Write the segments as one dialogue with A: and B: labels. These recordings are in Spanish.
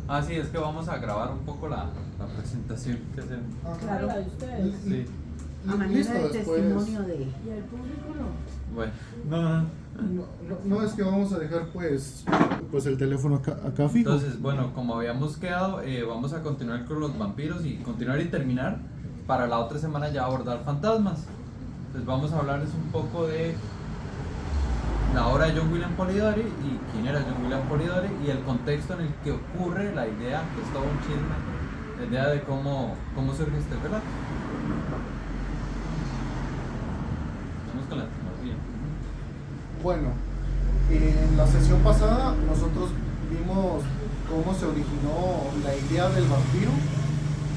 A: Ah, sí, es que vamos a grabar un poco la presentación que hacemos.
B: Claro, de ustedes.
A: Sí.
C: A manera de testimonio de...
B: ¿Y el público no?
A: Bueno, no.
D: No, es que vamos a dejar pues el teléfono acá fijo.
A: Entonces, bueno, como habíamos quedado, vamos a continuar con los vampiros y continuar y terminar para la otra semana ya abordar fantasmas. Entonces vamos a hablarles un poco de la obra de John William Polidori y quién era John William Polidori y el contexto en el que ocurre la idea, que es todo un chisme, la idea de cómo surge este relato. Vamos con la tecnología.
D: Bueno, en la sesión pasada nosotros vimos cómo se originó la idea del vampiro,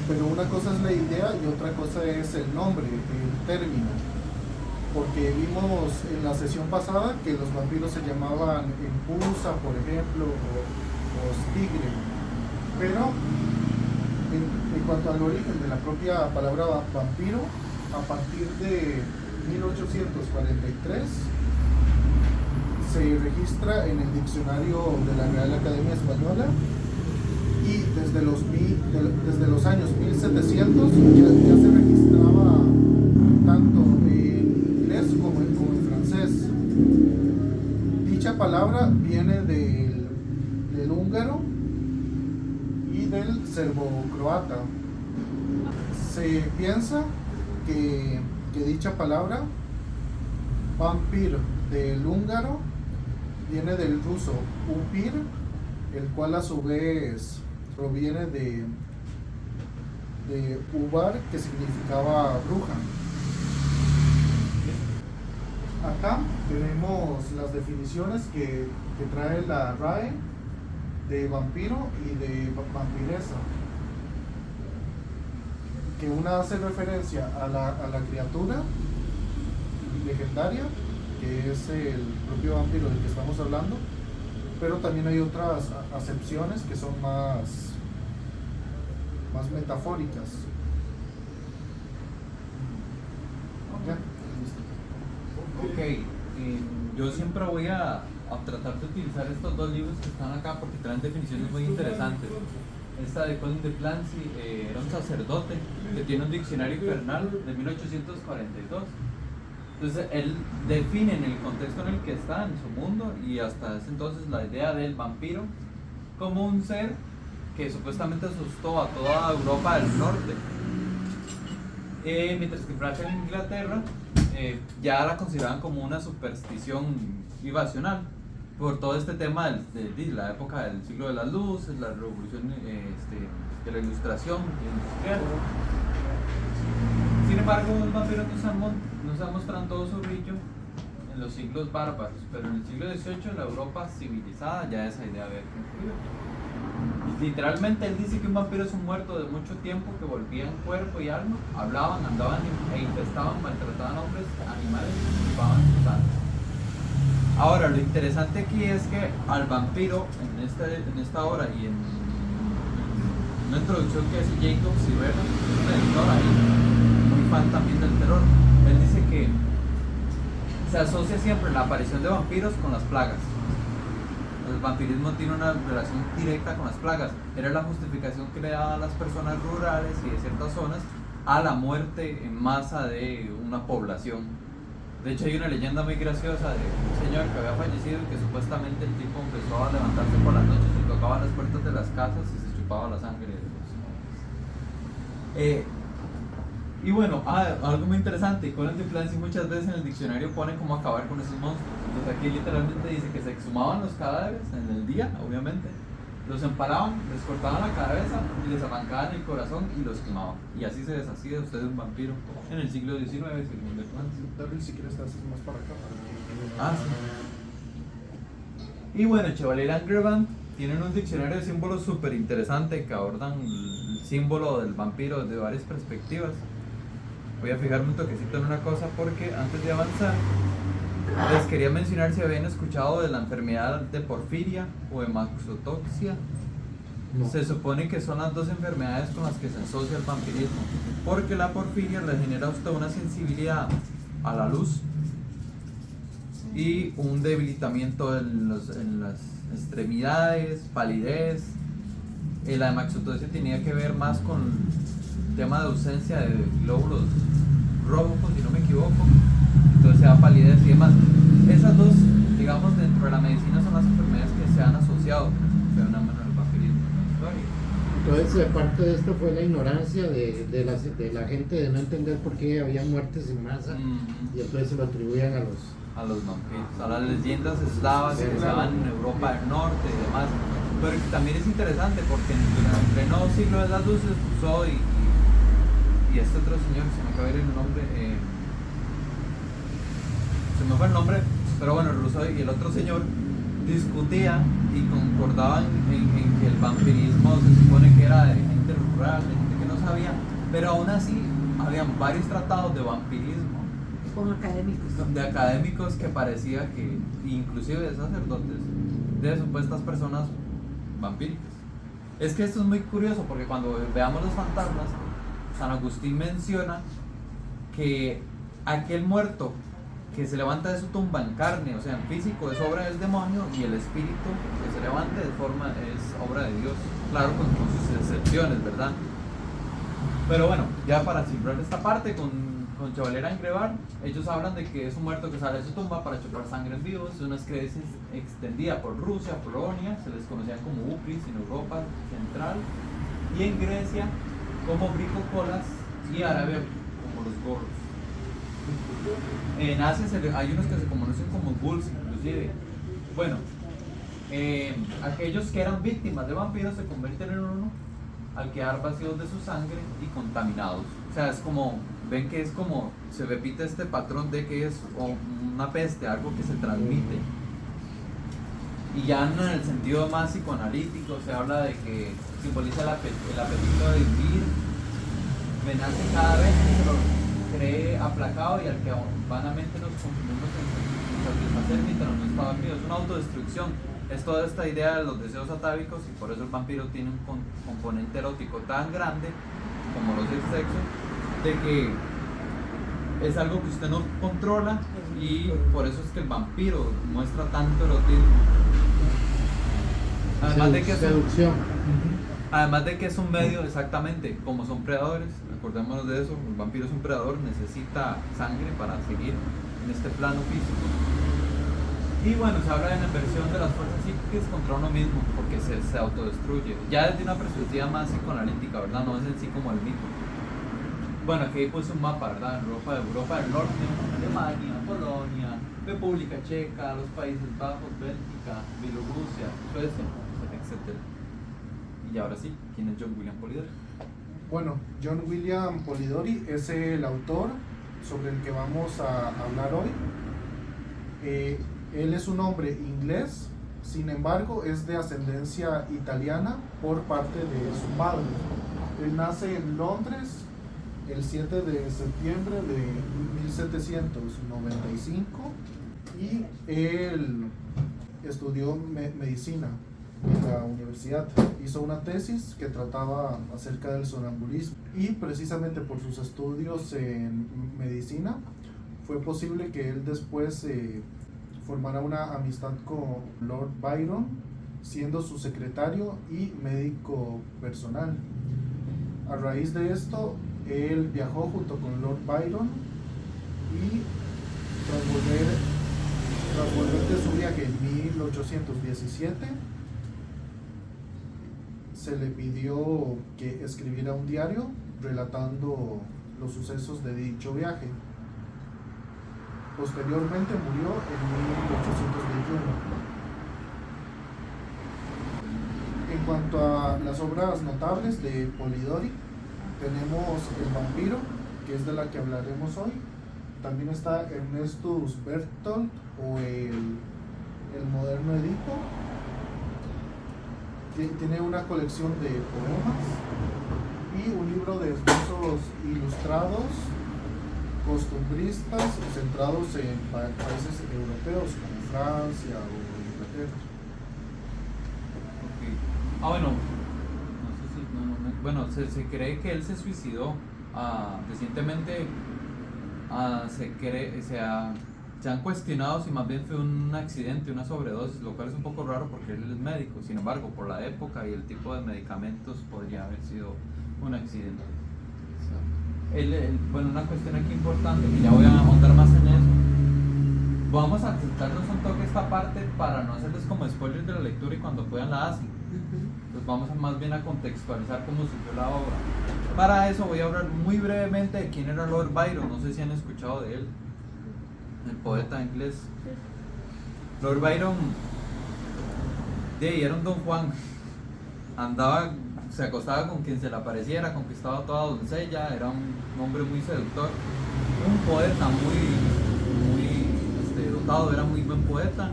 D: pero una cosa es la idea y otra cosa es el nombre, el término. Porque vimos en la sesión pasada que los vampiros se llamaban empusa, por ejemplo, o tigre. Pero en cuanto al origen de la propia palabra vampiro, a partir de 1843 se registra en el diccionario de la Real Academia Española y desde los años 1700 ya se registraba tanto en inglés como en francés. Dicha palabra viene del húngaro y del serbocroata. Se piensa que dicha palabra, vampir, del húngaro, viene del ruso upir, el cual a su vez proviene de ubar, que significaba bruja. Acá tenemos las definiciones que trae la RAE de vampiro y de vampiresa, que una hace referencia a la criatura legendaria, que es el propio vampiro del que estamos hablando, pero también hay otras acepciones que son más metafóricas. ¿Ya?
A: Ok, yo siempre voy a tratar de utilizar estos dos libros que están acá porque traen definiciones muy interesantes. Esta de Colin de Clancy era un sacerdote que tiene un diccionario infernal de 1842. Entonces él define en el contexto en el que está, en su mundo, y hasta ese entonces la idea del vampiro como un ser que supuestamente asustó a toda Europa del norte. Mientras que Francia e Inglaterra ya la consideraban como una superstición irracional por todo este tema de la época del siglo de las luces, la revolución de la ilustración industrial. Sin embargo, los vampiros nos han mostrado todo su brillo en los siglos bárbaros, pero en el siglo XVIII, en la Europa civilizada, ya esa idea había concluido. Literalmente él dice que un vampiro es un muerto de mucho tiempo que volvía en cuerpo y alma, hablaban, andaban e infestaban, maltrataban a hombres, animales y chupaban su sangre. Ahora, lo interesante aquí es que al vampiro, en esta obra y en una introducción que hace Jacob Silverman, un editor ahí, muy fan también del terror, él dice que se asocia siempre la aparición de vampiros con las plagas. El vampirismo tiene una relación directa con las plagas. Era la justificación que le daban a las personas rurales y de ciertas zonas a la muerte en masa de una población. De hecho hay una leyenda muy graciosa de un señor que había fallecido y que supuestamente el tipo empezó a levantarse por las noches y tocaba las puertas de las casas y se chupaba la sangre de los y bueno, algo muy interesante, Colin de Clancy muchas veces en el diccionario pone cómo acabar con esos monstruos. Entonces aquí literalmente dice que se exhumaban los cadáveres en el día, obviamente, los empalaban, les cortaban la cabeza y les arrancaban el corazón y los quemaban. Y así se deshacía de usted un vampiro en el siglo XIX, según de Clancy.
D: Daryl, si quieres te haces más para acá.
A: Sí. Y bueno, Chevalier and Grevant tienen un diccionario de símbolos súper interesante que abordan el símbolo del vampiro desde varias perspectivas. Voy a fijarme un toquecito en una cosa porque antes de avanzar les quería mencionar si habían escuchado de la enfermedad de porfiria o hematoxia. No. Se supone que son las dos enfermedades con las que se asocia el vampirismo, porque la porfiria le genera a usted una sensibilidad a la luz y un debilitamiento en las extremidades, palidez, la hematoxitosis tenía que ver más con tema de ausencia de glóbulos rojos, si no me equivoco, entonces se da palidez y demás. Esas dos, digamos, dentro de la medicina son las enfermedades que se han asociado fenómeno del vampirismo en la historia.
E: Entonces, parte de esto fue la ignorancia de la gente de no entender por qué había muertes en masa, y entonces se lo atribuían a los
A: vampiros, a las leyendas eslavas que se daban en Europa del Norte y demás. Pero también es interesante porque en el pleno siglo de las luces, Rousseau y este otro señor, se me acaba de ir el nombre, se me fue el nombre, pero bueno, Rousseau y el otro señor discutían y concordaban en que el vampirismo se supone que era de gente rural, de gente que no sabía, pero aún así habían varios tratados de vampirismo
C: Con académicos.
A: de académicos que parecía que, inclusive de sacerdotes, de supuestas personas vampíricas. Es que esto es muy curioso porque cuando veamos los fantasmas, San Agustín menciona que aquel muerto que se levanta de su tumba en carne, o sea en físico, es obra del demonio, y el espíritu que se levante de forma es obra de Dios, claro, con sus excepciones, ¿verdad? Pero bueno, ya para cerrar esta parte con Chevalier Angrevar, ellos hablan de que es un muerto que sale de su tumba para chupar sangre en vivo. Es una creencia extendida por Rusia, Polonia, se les conocían como Upris en Europa Central, y en Grecia como bricocolas, y Arabia como los gorros. En Asia hay unos que se conocen como ghouls inclusive. Bueno, aquellos que eran víctimas de vampiros se convierten en uno al quedar vacíos de su sangre y contaminados. O sea, es como, ven que es como, se repite este patrón de que es una peste, algo que se transmite. Y ya en el sentido más psicoanalítico se habla de que simboliza el apetito de vivir, nace cada vez que se lo cree aplacado y al que vanamente nos consumimos en satisfacer mientras no está dormido. Es una autodestrucción. Es toda esta idea de los deseos atávicos, y por eso el vampiro tiene un componente erótico tan grande como los del sexo, de que es algo que usted no controla, y por eso es que el vampiro muestra tanto erotismo. Además de que es un medio, exactamente, como son predadores, acordémonos de eso, el vampiro es un predador, necesita sangre para seguir en este plano físico. Y bueno, se habla de la inversión de las fuerzas psíquicas contra uno mismo, porque se autodestruye, ya desde una perspectiva más psicoanalítica, ¿verdad? No es en sí como el mito. Bueno, aquí puse un mapa, ¿verdad? Europa del Norte, Alemania, Polonia, República Checa, los Países Bajos, Bélgica, Bielorrusia, Suecia, etc. Y ahora sí, ¿quién es John William Polidori?
D: Bueno, John William Polidori es el autor sobre el que vamos a hablar hoy. Él es un hombre inglés, sin embargo es de ascendencia italiana por parte de su padre. Él nace en Londres el 7 de septiembre de 1795 y él estudió medicina en la universidad. Hizo una tesis que trataba acerca del sonambulismo, y precisamente por sus estudios en medicina fue posible que él después formara una amistad con Lord Byron, siendo su secretario y médico personal. A raíz de esto, él viajó junto con Lord Byron, y tras volver de su viaje en 1817, se le pidió que escribiera un diario relatando los sucesos de dicho viaje. Posteriormente murió en 1821. En cuanto a las obras notables de Polidori, tenemos El vampiro, que es de la que hablaremos hoy. También está Ernestus Bertolt, o el moderno Edipo. Tiene una colección de poemas y un libro de esbozos ilustrados costumbristas centrados en países europeos como Francia o Inglaterra.
A: Okay. Bueno, se cree que él se suicidó recientemente. se han cuestionado si más bien fue un accidente, una sobredosis, lo cual es un poco raro porque él es médico. Sin embargo, por la época y el tipo de medicamentos podría haber sido un accidente. Bueno, una cuestión aquí importante, que ya voy a ahondar más en eso. Vamos a saltarnos un toque esta parte para no hacerles como spoilers de la lectura y cuando puedan la hacen. Pues vamos más bien a contextualizar cómo surgió la obra. Para eso voy a hablar muy brevemente de quién era Lord Byron. No sé si han escuchado de él, el poeta inglés. Lord Byron era un Don Juan. Andaba, se acostaba con quien se le apareciera, conquistaba a toda doncella, era un hombre muy seductor, un poeta muy dotado, era muy buen poeta.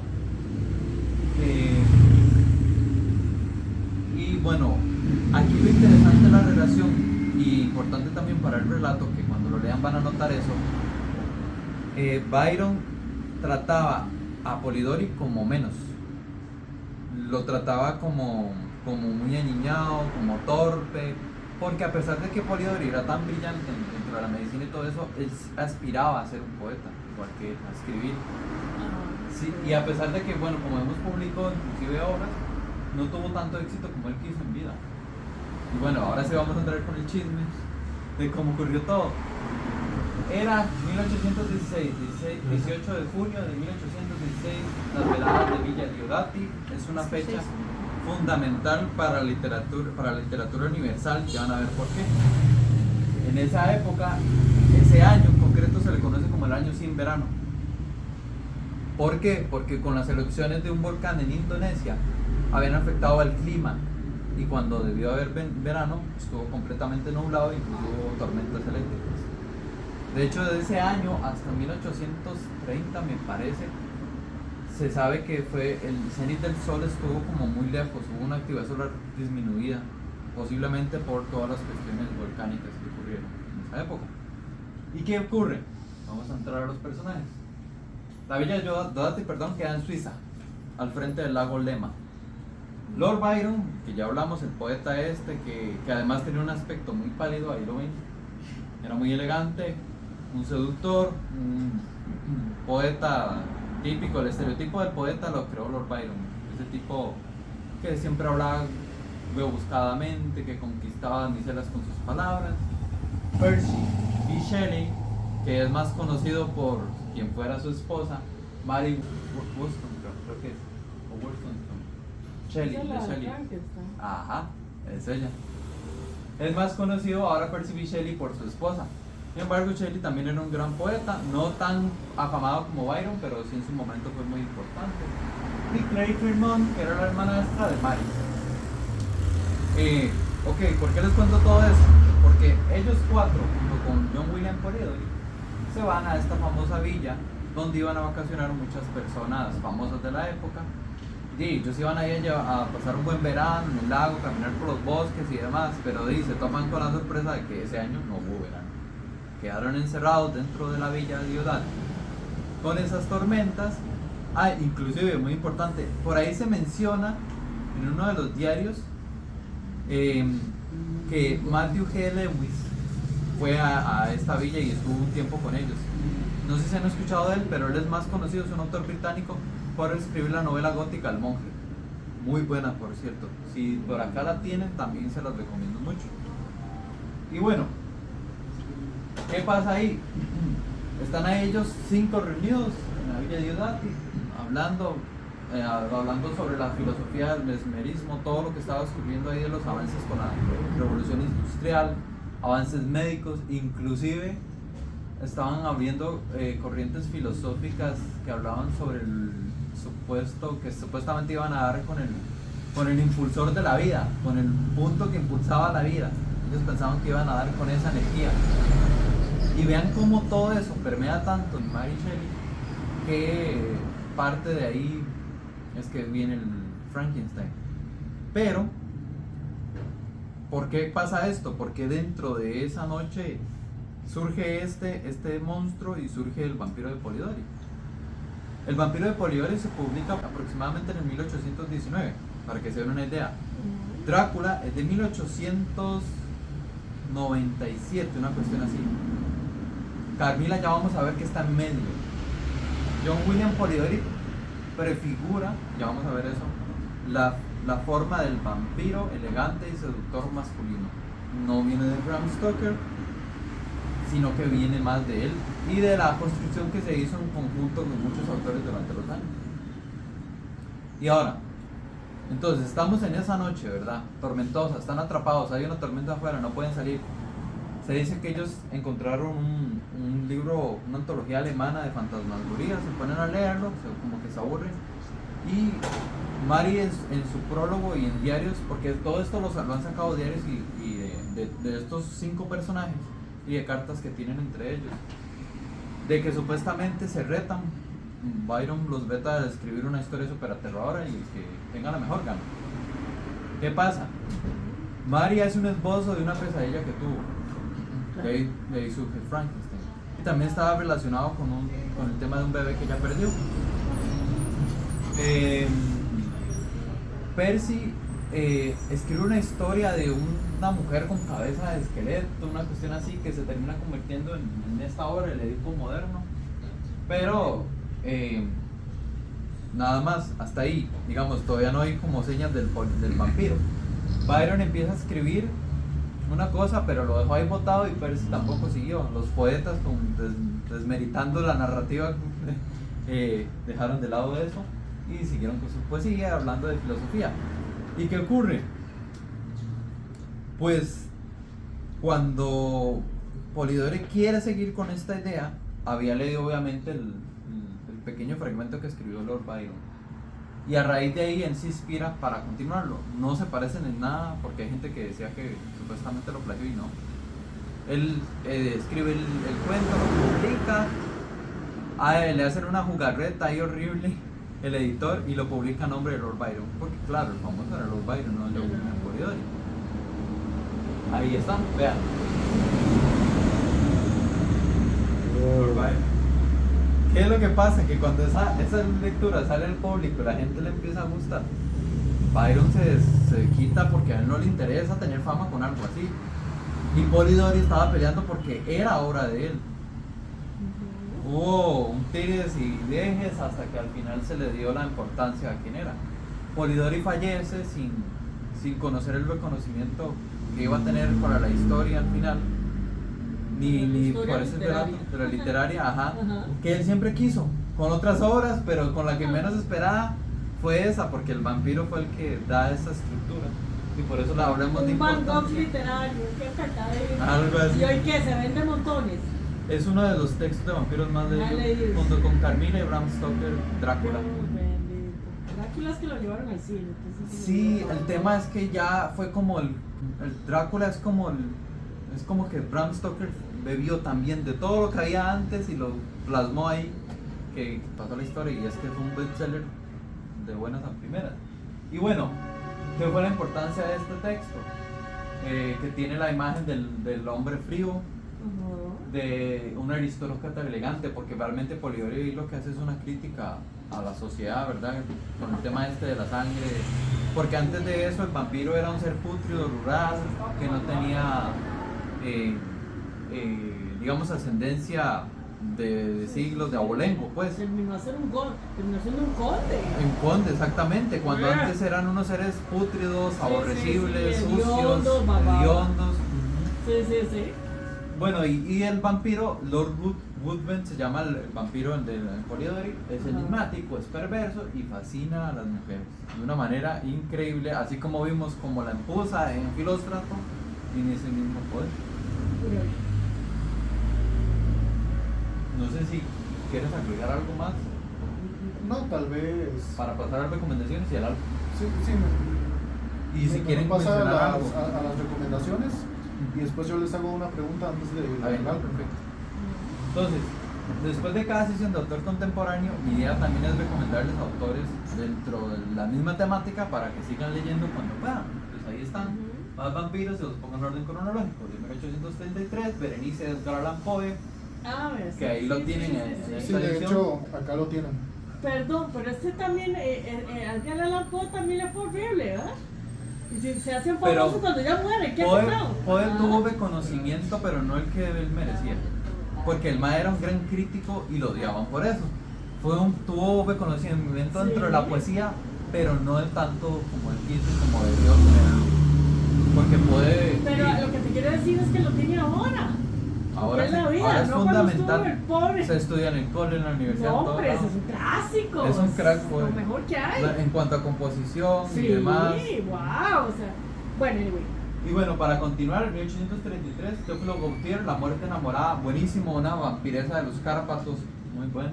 A: Y bueno, aquí lo interesante de la relación, y importante también para el relato, que cuando lo lean van a notar eso, Byron trataba a Polidori como menos, lo trataba como muy aniñado, como torpe, porque a pesar de que Polidori era tan brillante dentro de la medicina y todo eso, él aspiraba a ser un poeta, igual que él, a escribir. Sí, y a pesar de que, bueno, como hemos publicado inclusive obras, no tuvo tanto éxito como él quiso en vida. Y bueno, ahora sí vamos a entrar con el chisme de cómo ocurrió todo. Era 1816, 18 de junio de 1816, las veladas de Villa Diodati. Es una fecha fundamental para la literatura universal, ya van a ver por qué. En esa época, ese año en concreto se le conoce como el año sin verano. ¿Por qué? Porque con las erupciones de un volcán en Indonesia habían afectado al clima y cuando debió haber verano estuvo completamente nublado y hubo tormentas eléctricas. De hecho, de ese año hasta 1830 me parece, se sabe que el cenit del sol estuvo como muy lejos, hubo una actividad solar disminuida, posiblemente por todas las cuestiones volcánicas que ocurrieron en esa época. ¿Y qué ocurre? Vamos a entrar a los personajes. La Villa Diodati, queda en Suiza, al frente del lago Lema. Lord Byron, que ya hablamos, el poeta que además tenía un aspecto muy pálido, ahí lo ven, era muy elegante, un seductor, un poeta típico, el estereotipo del poeta lo creó Lord Byron, ese tipo que siempre hablaba rebuscadamente, que conquistaba damiselas con sus palabras. Percy B. Shelley, que es más conocido por quien fuera su esposa, Mary Wollstonecraft, creo que es, o Wollstonecraft, Shelley, de Shelley. Ajá, es ella. Es más conocido ahora Percy B. Shelley por su esposa. Sin embargo, Shelley también era un gran poeta, no tan afamado como Byron, pero sí en su momento fue muy importante. Y Clary Tremont, que era la hermanastra de Mary. Ok, ¿por qué les cuento todo eso? Porque ellos cuatro, junto con John William Polidori, se van a esta famosa villa donde iban a vacacionar muchas personas famosas de la época. Y ellos iban ahí a pasar un buen verano en el lago, caminar por los bosques y demás, pero se toman con la sorpresa de que ese año no hubo verano. Quedaron encerrados dentro de la Villa Diodati con esas tormentas. Inclusive, muy importante, por ahí se menciona en uno de los diarios que Matthew G. Lewis fue a esta villa y estuvo un tiempo con ellos. No sé si han escuchado de él, pero él es más conocido, es un autor británico por escribir la novela gótica El Monje. Muy buena, por cierto. Si por acá la tienen, también se las recomiendo mucho. Y bueno, ¿qué pasa ahí? Están ahí ellos 5 reunidos en la Villa Diodati, hablando sobre la filosofía del mesmerismo, todo lo que estaba ocurriendo ahí de los avances con la revolución industrial, avances médicos, inclusive estaban abriendo corrientes filosóficas que hablaban sobre el supuesto que supuestamente iban a dar con el impulsor de la vida, con el punto que impulsaba la vida. Ellos pensaban que iban a dar con esa energía. Y vean cómo todo eso permea tanto en Mary Shelley, que parte de ahí es que viene el Frankenstein. Pero, ¿por qué pasa esto? Porque dentro de esa noche surge este monstruo y surge el vampiro de Polidori. El vampiro de Polidori se publica aproximadamente en el 1819, para que se den una idea. Drácula es de 1897, una cuestión así. Carmila ya vamos a ver que está en medio. John William Polidori prefigura, ya vamos a ver eso, la forma del vampiro elegante y seductor masculino. No viene de Bram Stoker, sino que viene más de él y de la construcción que se hizo en conjunto con muchos autores durante los años. Y ahora, entonces estamos en esa noche, ¿verdad? Tormentosa, están atrapados, hay una tormenta afuera, no pueden salir. Se dice que ellos encontraron un libro, una antología alemana de fantasmagoría, se ponen a leerlo, como que se aburren. Y Mari en su prólogo y en diarios, porque todo esto lo han sacado diarios y de estos 5 personajes y de cartas que tienen entre ellos, de que supuestamente se retan. Byron los veta a escribir una historia súper aterradora y el que tenga la mejor gana. ¿Qué pasa? Mari hace un esbozo de una pesadilla que tuvo, de ahí surge Frankenstein, y también estaba relacionado con el tema de un bebé que ella perdió. Percy escribe una historia de una mujer con cabeza de esqueleto, una cuestión así, que se termina convirtiendo en esta obra, el Edipo moderno. Pero nada más, hasta ahí, digamos, todavía no hay como señas del vampiro. Byron empieza a escribir una cosa, pero lo dejó ahí botado y Percy tampoco siguió. Los poetas, desmeritando la narrativa, dejaron de lado eso y siguieron con su poesía, hablando de filosofía. ¿Y qué ocurre? Pues cuando Polidori quiere seguir con esta idea, había leído obviamente el pequeño fragmento que escribió Lord Byron, y a raíz de ahí él se inspira para continuarlo. No se parecen en nada, porque hay gente que decía que supuestamente lo plagió y no. Él escribe el cuento, lo publica, le hacen una jugarreta ahí horrible el editor y lo publica a nombre de Lord Byron, porque claro, el famoso era Lord Byron, no John William Polidori. Ahí están, vean. Lord Byron. ¿Qué es lo que pasa? Que cuando esa lectura sale al público y la gente le empieza a gustar, Byron se quita porque a él no le interesa tener fama con algo así. Y Polidori estaba peleando porque era obra de él. Hubo un tires y dejes hasta que al final se le dio la importancia a quién era. Polidori fallece sin conocer el reconocimiento que iba a tener para la historia al final. Ni por ese relato de la literaria, ajá, que él siempre quiso, con otras obras, pero con la que menos esperaba fue esa, porque el vampiro fue el que da esa estructura, y por eso la hablamos de
B: un Van Gogh
A: importancia.
B: literario, qué cantadero.
A: Algo así.
B: ¿Y hoy qué? Se vende montones.
A: Es uno de los textos de vampiros más leídos,
B: leídos.
A: junto con Carmilla y Bram Stoker, Drácula.
B: Drácula es que lo llevaron al cine. Entonces,
A: Sí, el tema es que ya fue como el Drácula es como que Bram Stoker bebió también de todo lo que había antes y lo plasmó ahí, que pasó la historia, y es que fue un bestseller de buenas a primeras. Y bueno, ¿qué fue la importancia de este texto? Que tiene la imagen del hombre frío, de un aristócrata elegante, porque realmente Polidori lo que hace es una crítica a la sociedad, ¿verdad? Con el tema este de la sangre, porque antes de eso el vampiro era un ser pútrido, rural, que no tenía digamos ascendencia de siglos, de abolengo, pues.
B: Terminó siendo un conde.
A: En conde, exactamente, cuando antes eran unos seres pútridos, aborrecibles, sucios, hediondos.
B: Sí.
A: Bueno, y el vampiro, Lord Woodbend se llama el vampiro de Polidori, es enigmático, es perverso y fascina a las mujeres de una manera increíble, así como vimos como la empusa en Filóstrato, tiene ese mismo poder. No sé si quieres agregar algo más
D: No, tal vez.
A: para pasar a las recomendaciones y al álbum.
D: Sí.
A: Y si quieren
D: pasar
A: mencionar algo.
D: a las recomendaciones y después yo les hago una pregunta antes de
A: Ahí,
D: del álbum.
A: perfecto. Entonces, después de cada sesión de autor contemporáneo, mi idea también es recomendarles autores dentro de la misma temática para que sigan leyendo cuando puedan. Pues ahí están, más vampiros, se los pongo en orden cronológico. De 1833, Berenice de Edgar Allan Poe, que ahí lo tienen en
D: Sí,
A: esta
D: de
A: edición.
D: hecho, acá lo tienen.
B: Perdón, pero este también, Edgar Allan Poe también le fue horrible, ¿verdad? Y si se hacen
A: Pero
B: famosos cuando ya mueren, ¿qué ha
A: Poe
B: pasado?
A: tuvo reconocimiento, pero no el que él merecía. Porque el mae era un gran crítico y lo odiaban por eso. tuvo reconocimiento dentro de
B: Sí.
A: la poesía, pero no del tanto como él quiso, como debió tenerlo. Porque puede.
B: Pero lo que te quiero decir es que lo tiene ahora.
A: Ahora,
B: es la
A: sí,
B: vida,
A: ahora es
B: no cuando
A: fundamental.
B: estuvo el pobre.
A: Se estudia en el cole, en la universidad,
B: No,
A: en todo
B: hombre,
A: lado.
B: eso es un clásico.
A: Es un crack, pues.
B: Lo mejor que hay.
A: En cuanto a composición
B: Sí,
A: y demás.
B: wow, o sea. Bueno, anyway.
A: Y bueno, para continuar, en 1833, Teófilo Gautier, La muerte enamorada, buenísimo, una vampiresa de los Cárpatos, muy bueno.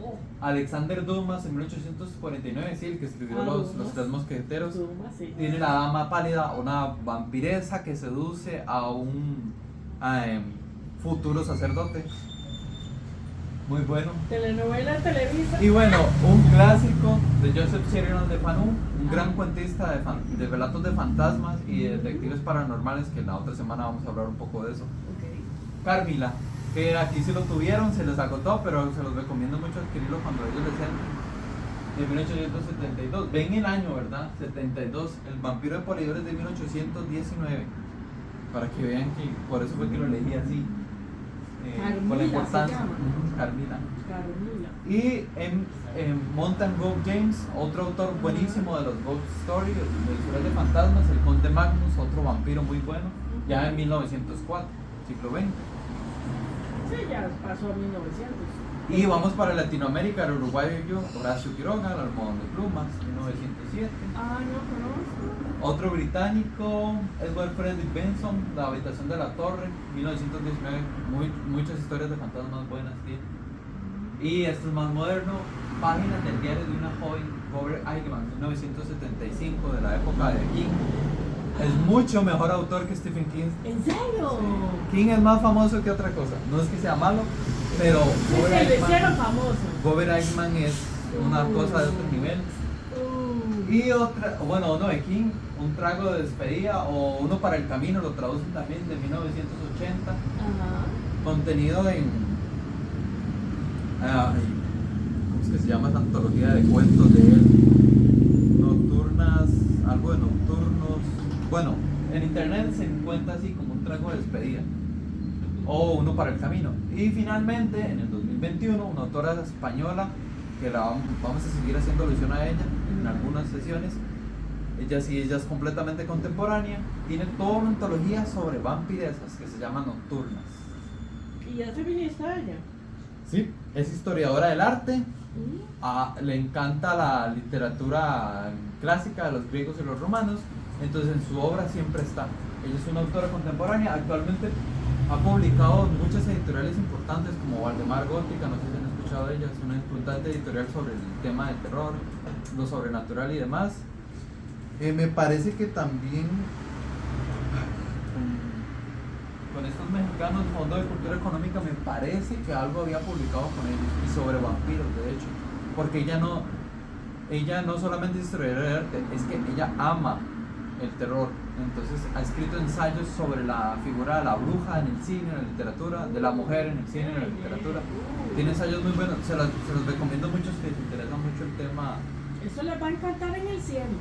B: Oh,
A: Alexander Dumas, en 1849, sí, el que escribió los
B: Dumas.
A: Tres Mosqueteros.
B: Duma, sí.
A: Tiene La dama pálida, una vampiresa que seduce a un futuro sacerdote. Muy bueno.
B: Telenovela Televisa.
A: Y bueno, un clásico de Joseph Sheridan de Fanu, un gran cuentista de relatos de fantasmas y de detectives paranormales, que la otra semana vamos a hablar un poco de eso.
B: Ok.
A: Carmila, que aquí sí lo tuvieron, se les agotó, pero se los recomiendo mucho adquirirlo cuando ellos les entren. De 1872, ven el año, ¿verdad? 72, El vampiro de Polidor es de 1819, para que vean que por eso fue que lo elegí así. Por
B: Carmila
A: la
B: se
A: importancia.
B: llama.
A: Carmila.
B: Carmila.
A: Y en Montan Ghost James, otro autor buenísimo de los Ghost Stories, de historias de fantasmas, el Conde Magnus, otro vampiro muy bueno, ya en 1904, siglo XX.
B: Sí, ya pasó a 1900.
A: Y vamos para Latinoamérica, el uruguayo Horacio Quiroga, El almohadón de plumas, 1907.
B: Ah, no conozco.
A: Otro británico, Edward Frederick Benson, La habitación de la torre, 1919. Muchas historias de fantasmas buenas tiene. Y esto es más moderno, Páginas del diario de una joven, Robert Aigeman, 1975, de la época de King. Es mucho mejor autor que Stephen King.
B: ¿En serio?
A: King es más famoso que otra cosa. No es que sea malo, pero
B: Sí,
A: Robert
B: se lo
A: Aigeman,
B: hicieron famoso.
A: Robert Aigeman es una cosa de otro nivel. Y otra, bueno, uno de King, Un trago de despedida, o Uno para el camino, lo traducen también, de 1980.
B: Ajá.
A: Contenido en. ¿Cómo es que se llama esa antología de cuentos de él? Nocturnas, algo de nocturnos. Bueno, en internet se encuentra así como Un trago de despedida, o Uno para el camino. Y finalmente, en el 2021, una autora española, que vamos a seguir haciendo alusión a ella en algunas sesiones. Ella es completamente contemporánea, tiene toda una antología sobre vampiresas que se llama Nocturnas.
B: Y ya feminista ella.
A: Sí, es historiadora del arte, le encanta la literatura clásica de los griegos y los romanos, entonces en su obra siempre está. Ella es una autora contemporánea, actualmente ha publicado en muchas editoriales importantes como Valdemar Gótica, no sé si han escuchado de ella, es una importante editorial sobre el tema del terror, lo sobrenatural y demás. Me parece que también con estos mexicanos, Fondo de Cultura Económica, me parece que algo había publicado con ellos, y sobre vampiros, de hecho, porque ella no solamente es historiadora de arte, es que ella ama el terror, entonces ha escrito ensayos sobre la figura de la bruja en el cine, en la literatura, de la mujer en el cine, en la literatura. Tiene ensayos muy buenos, se los recomiendo mucho si les interesa mucho el tema.
B: Eso les va a encantar en el cielo.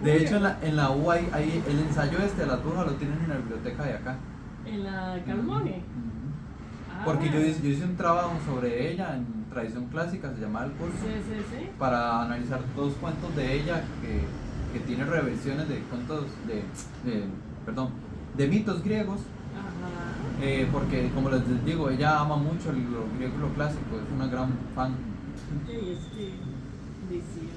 A: De hecho, en la U hay el ensayo de las brujas, lo tienen en la biblioteca de acá.
B: En la Calmone.
A: Ujú. Porque yo hice un trabajo sobre ella en tradición clásica, se llamaba el curso,
B: Sí.
A: para analizar dos cuentos de ella que tiene reversiones de cuentos de mitos griegos.
B: Ajá.
A: Porque como les digo, ella ama mucho lo griego y lo clásico, es una gran fan.
B: Sí, es que decía.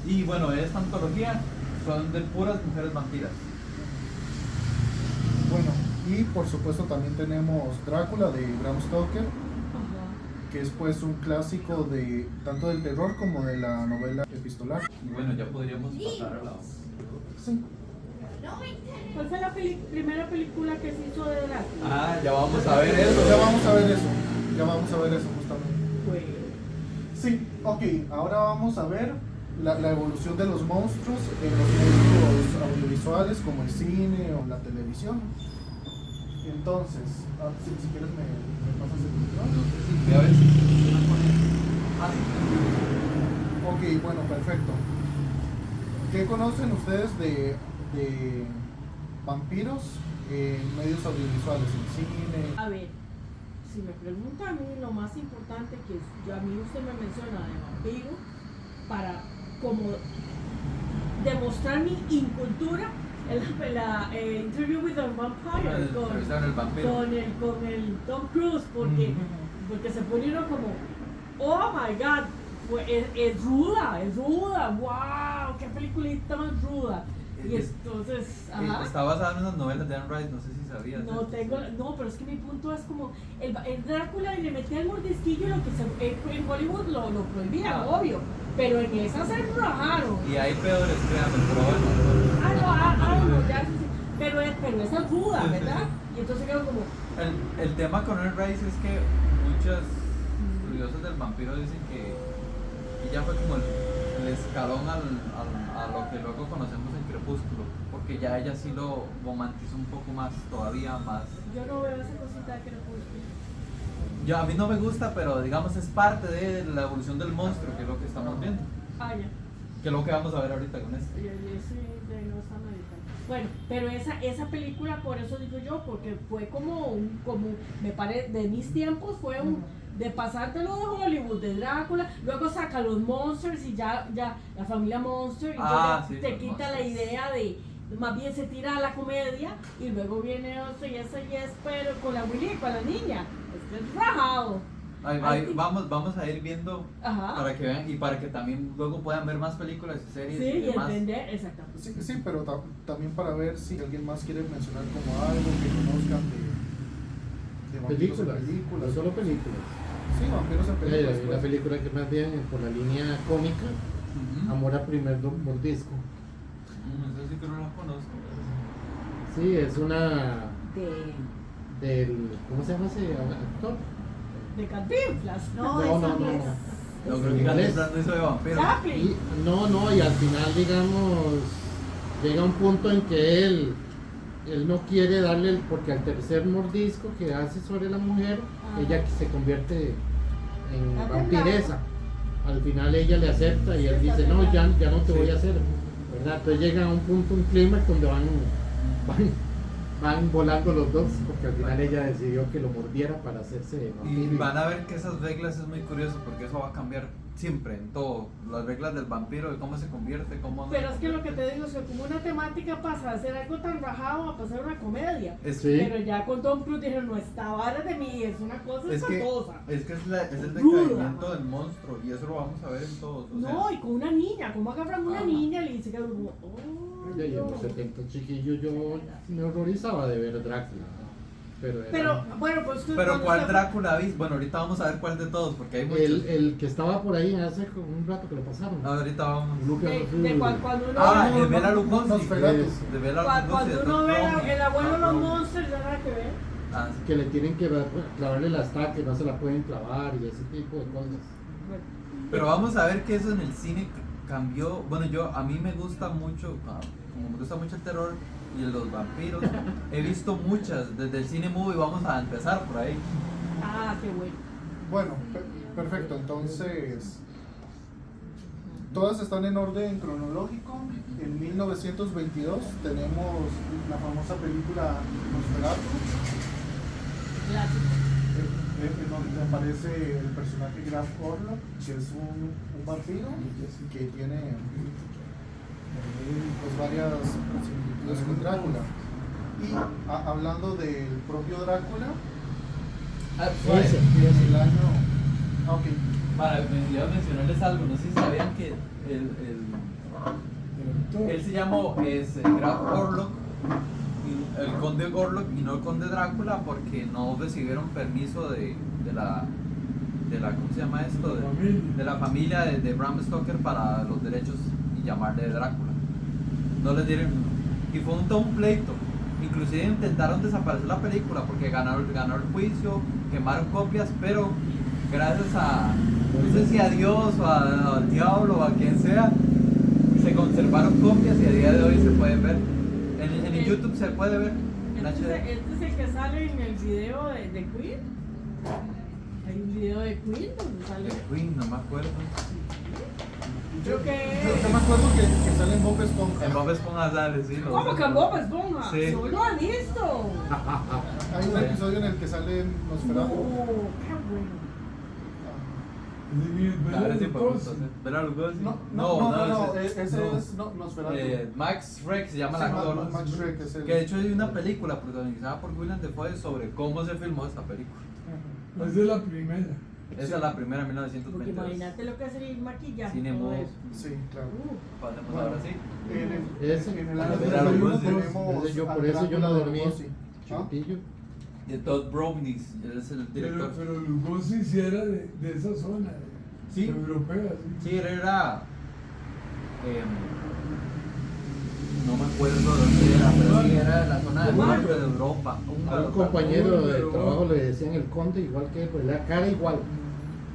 A: Y bueno, esta antología son de puras mujeres vampiras.
D: Bueno, y por supuesto también tenemos Drácula de Bram Stoker,
B: Ajá.
D: que es pues un clásico de tanto del terror como de la novela epistolar.
A: Y bueno, ya podríamos pasar a la.
D: Sí.
B: ¿Cuál fue la primera película que se hizo de Drácula?
A: Ah, ya vamos a ver eso.
D: Ya vamos a ver eso. Ya vamos a ver eso justamente.
B: Bueno.
D: Sí, ok, ahora vamos a ver la evolución de los monstruos en los medios audiovisuales como el cine o la televisión. Entonces, si quieres me pasas el micrófono.
A: No sé si voy a ver si funciona con eso. Ah, sí.
D: Ok, bueno, perfecto. ¿Qué conocen ustedes de vampiros en medios audiovisuales, en cine?
B: A ver, si me pregunta a mí, lo más importante que a mí usted me menciona de vampiro, para como demostrar mi incultura, la Interview with a Vampire
A: Entrevistaron el vampiro.
B: con el Tom Cruise, porque se pone uno como, oh my god, es ruda, wow, qué peliculita más ruda. Y entonces, ajá.
A: Está basada en unas novelas de Anne Rice, no sé si sabías.
B: No, pero es que mi punto es como el Drácula y le metía el mordisquillo, lo que en Hollywood lo prohibían, obvio, pero en esa se rajaron.
A: Y hay peores, créanme, pero bueno.
B: No, ya sí, pero esa es ruda, ¿verdad? Y entonces quedó como,
A: El tema con Anne Rice es que muchos estudiosos del vampiro dicen que ella fue como el escalón a lo que luego conocemos en Crepúsculo, porque ya ella sí lo romantizó un poco más, todavía más.
B: yo no veo esa cosita de Crepúsculo.
A: A mí no me gusta, pero digamos es parte de la evolución del monstruo, que es lo que estamos viendo,
B: Ah, ya.
A: que es lo que vamos a ver ahorita con esto.
B: Y ese de no está meditando. Bueno, pero esa película, por eso digo yo, porque fue como me parece, de mis tiempos fue de pasártelo de Hollywood, de Drácula, luego saca los Monsters y ya la familia Monster, y
A: Sí,
B: te
A: los
B: quita la
A: Monsters.
B: idea de, más bien se tira a la comedia, y luego viene otro y ese y es, pero con la Willy, con la niña, es rajado.
A: Vamos a ir viendo
B: Ajá.
A: para que vean y para que también luego puedan ver más películas y series
B: Sí,
A: y
B: y
A: demás.
B: entender, exactamente.
D: Sí, pero también para ver si alguien más quiere mencionar como algo que conozcan de vampiros en
E: Películas,
D: películas.
E: no solo películas.
D: Sí, vampiros en películas.
E: Una
D: pues.
E: película que más bien por la línea cómica,
A: Ujú.
E: Amor a primer mordisco.
A: Eso sí que no lo conozco.
E: Sí, es una
C: De...
E: del, ¿cómo se llama ese actor?
B: De Cantinflas.
C: No,
E: No,
C: esa
E: no,
C: no
E: no.
C: es.
A: No,
E: En
A: creo que
E: inglés.
A: Cantinflas no hizo de vampiro.
B: Chaplin.
E: Y al final, digamos, llega un punto en que él no quiere darle, porque al tercer mordisco que hace sobre la mujer,
B: Ajá.
E: ella se convierte en
B: Ah,
E: vampiresa. Al final ella le acepta y él dice, no, ya no te voy a hacer, ¿verdad? Entonces llega a un punto, un clímax donde van volando los dos, porque al final ella decidió que lo mordiera para hacerse
A: Y
E: vampiro.
A: van a ver que esas reglas es muy curioso porque eso va a cambiar siempre en todo. Las reglas del vampiro, de cómo se convierte, cómo no.
B: Pero es que lo que te digo es que como una temática pasa a ser algo tan rajado a pasar una comedia.
E: Sí.
B: Pero ya con Tom Cruise dijeron, no, esta vara de mí es una cosa
A: Es que
B: espantosa.
A: es el
B: Ruda.
A: decaimiento del monstruo y eso lo vamos a ver en todos. O sea,
B: No, y con una niña, ¿cómo agarran una
A: Ajá.
B: niña y le dice que como, oh,
E: Ya en los 70 chiquillos yo me horrorizaba de ver Drácula, pero era
B: Pero, bueno, pues tú
A: pero
B: cuando
A: ¿cuál
B: se-
A: Drácula viste? Bueno, ahorita vamos a ver cuál de todos porque hay muchos.
E: el que estaba por ahí hace como un rato que lo pasaron.
A: Ahorita vamos.
E: Lucas
B: cuando uno
A: Ah,
B: ve,
A: de Bela Lugosi.
D: Nosferatu.
A: De Bela
B: cuando
A: Lugosi.
B: uno ve el abuelo de los
A: monstruos.
B: monsters, ya nada que ver.
A: Ah, sí.
E: Que le tienen que clavarle la estaca, que no se la pueden clavar y ese tipo de cosas.
B: Bueno,
A: Pero vamos a ver que eso en el cine cambió. Bueno, a mí me gusta mucho, como me gusta mucho el terror y los vampiros, he visto muchas desde el cine movie. Vamos a empezar por ahí.
B: ah, qué bueno.
D: Bueno, perfecto. Entonces, todas están en orden cronológico. En 1922 tenemos la famosa película Nosferatu,
B: Clásico.
D: en donde aparece el personaje Graf Orlok, que es un vampiro que tiene pues varias similitudes con Drácula. Y hablando del propio Drácula,
E: Ese.
D: en el año... Ok.
A: Para mencionarles algo, no sé si sabían que él se llamó Graf Orlok, el conde Orlok y no el conde Drácula porque no recibieron permiso de la ¿cómo se llama esto? De la familia de Bram Stoker para los derechos y llamarle Drácula. No les dieron, y fue todo un pleito. Inclusive intentaron desaparecer la película porque ganó el juicio, quemaron copias, pero gracias a, no sé si a Dios o al diablo o a quien sea, se conservaron copias y a día de hoy se pueden ver. En YouTube se puede ver en
B: Este
A: HD.
B: es el que sale en el video de Queen. Hay un video de Queen donde sale.
A: Queen, no me acuerdo.
B: Creo que
D: Yo me acuerdo que sale en Bob Esponja.
A: En Bob Esponja sale, sí.
B: ¿Cómo que Bob Esponja?
A: Sí.
B: No lo he visto.
D: Hay un episodio en el que sale Nosferatu.
B: Qué bueno.
A: Claro, sí, por gusto, sí. Bela Lugosi.
D: No, ese
A: no.
D: es Nosferatu.
A: Max Schreck se llama
D: Sí,
A: el actor.
D: Max Schreck es el.
A: Que de hecho hay una película protagonizada por Willem Dafoe sobre cómo se filmó esta película.
D: Ujú.
F: Esa es la primera.
A: Esa es la primera en
B: Porque
A: 1922.
B: imagínate lo que es el maquillaje.
A: Cine
B: todo
A: mudo.
B: eso.
D: Sí, claro.
A: Pasemos
D: Bueno.
A: ahora sí.
D: En el año
A: Bela
D: 31
A: Lugosi.
D: tenemos.
E: Yo,
D: al
E: por eso yo
D: Drácula
E: no
D: de
E: dormía.
D: Lugosi. ¿Ah?
E: Chiquitillo.
A: De Todd Browning, él es el director.
F: Pero Lugosi sí era de esa zona,
A: Sí.
F: europea. Sí.
A: Sí, él era. No me acuerdo dónde era, pero sí era de la zona del norte de Europa.
E: A un compañero de trabajo le decían el conde, igual que él, pues la cara igual.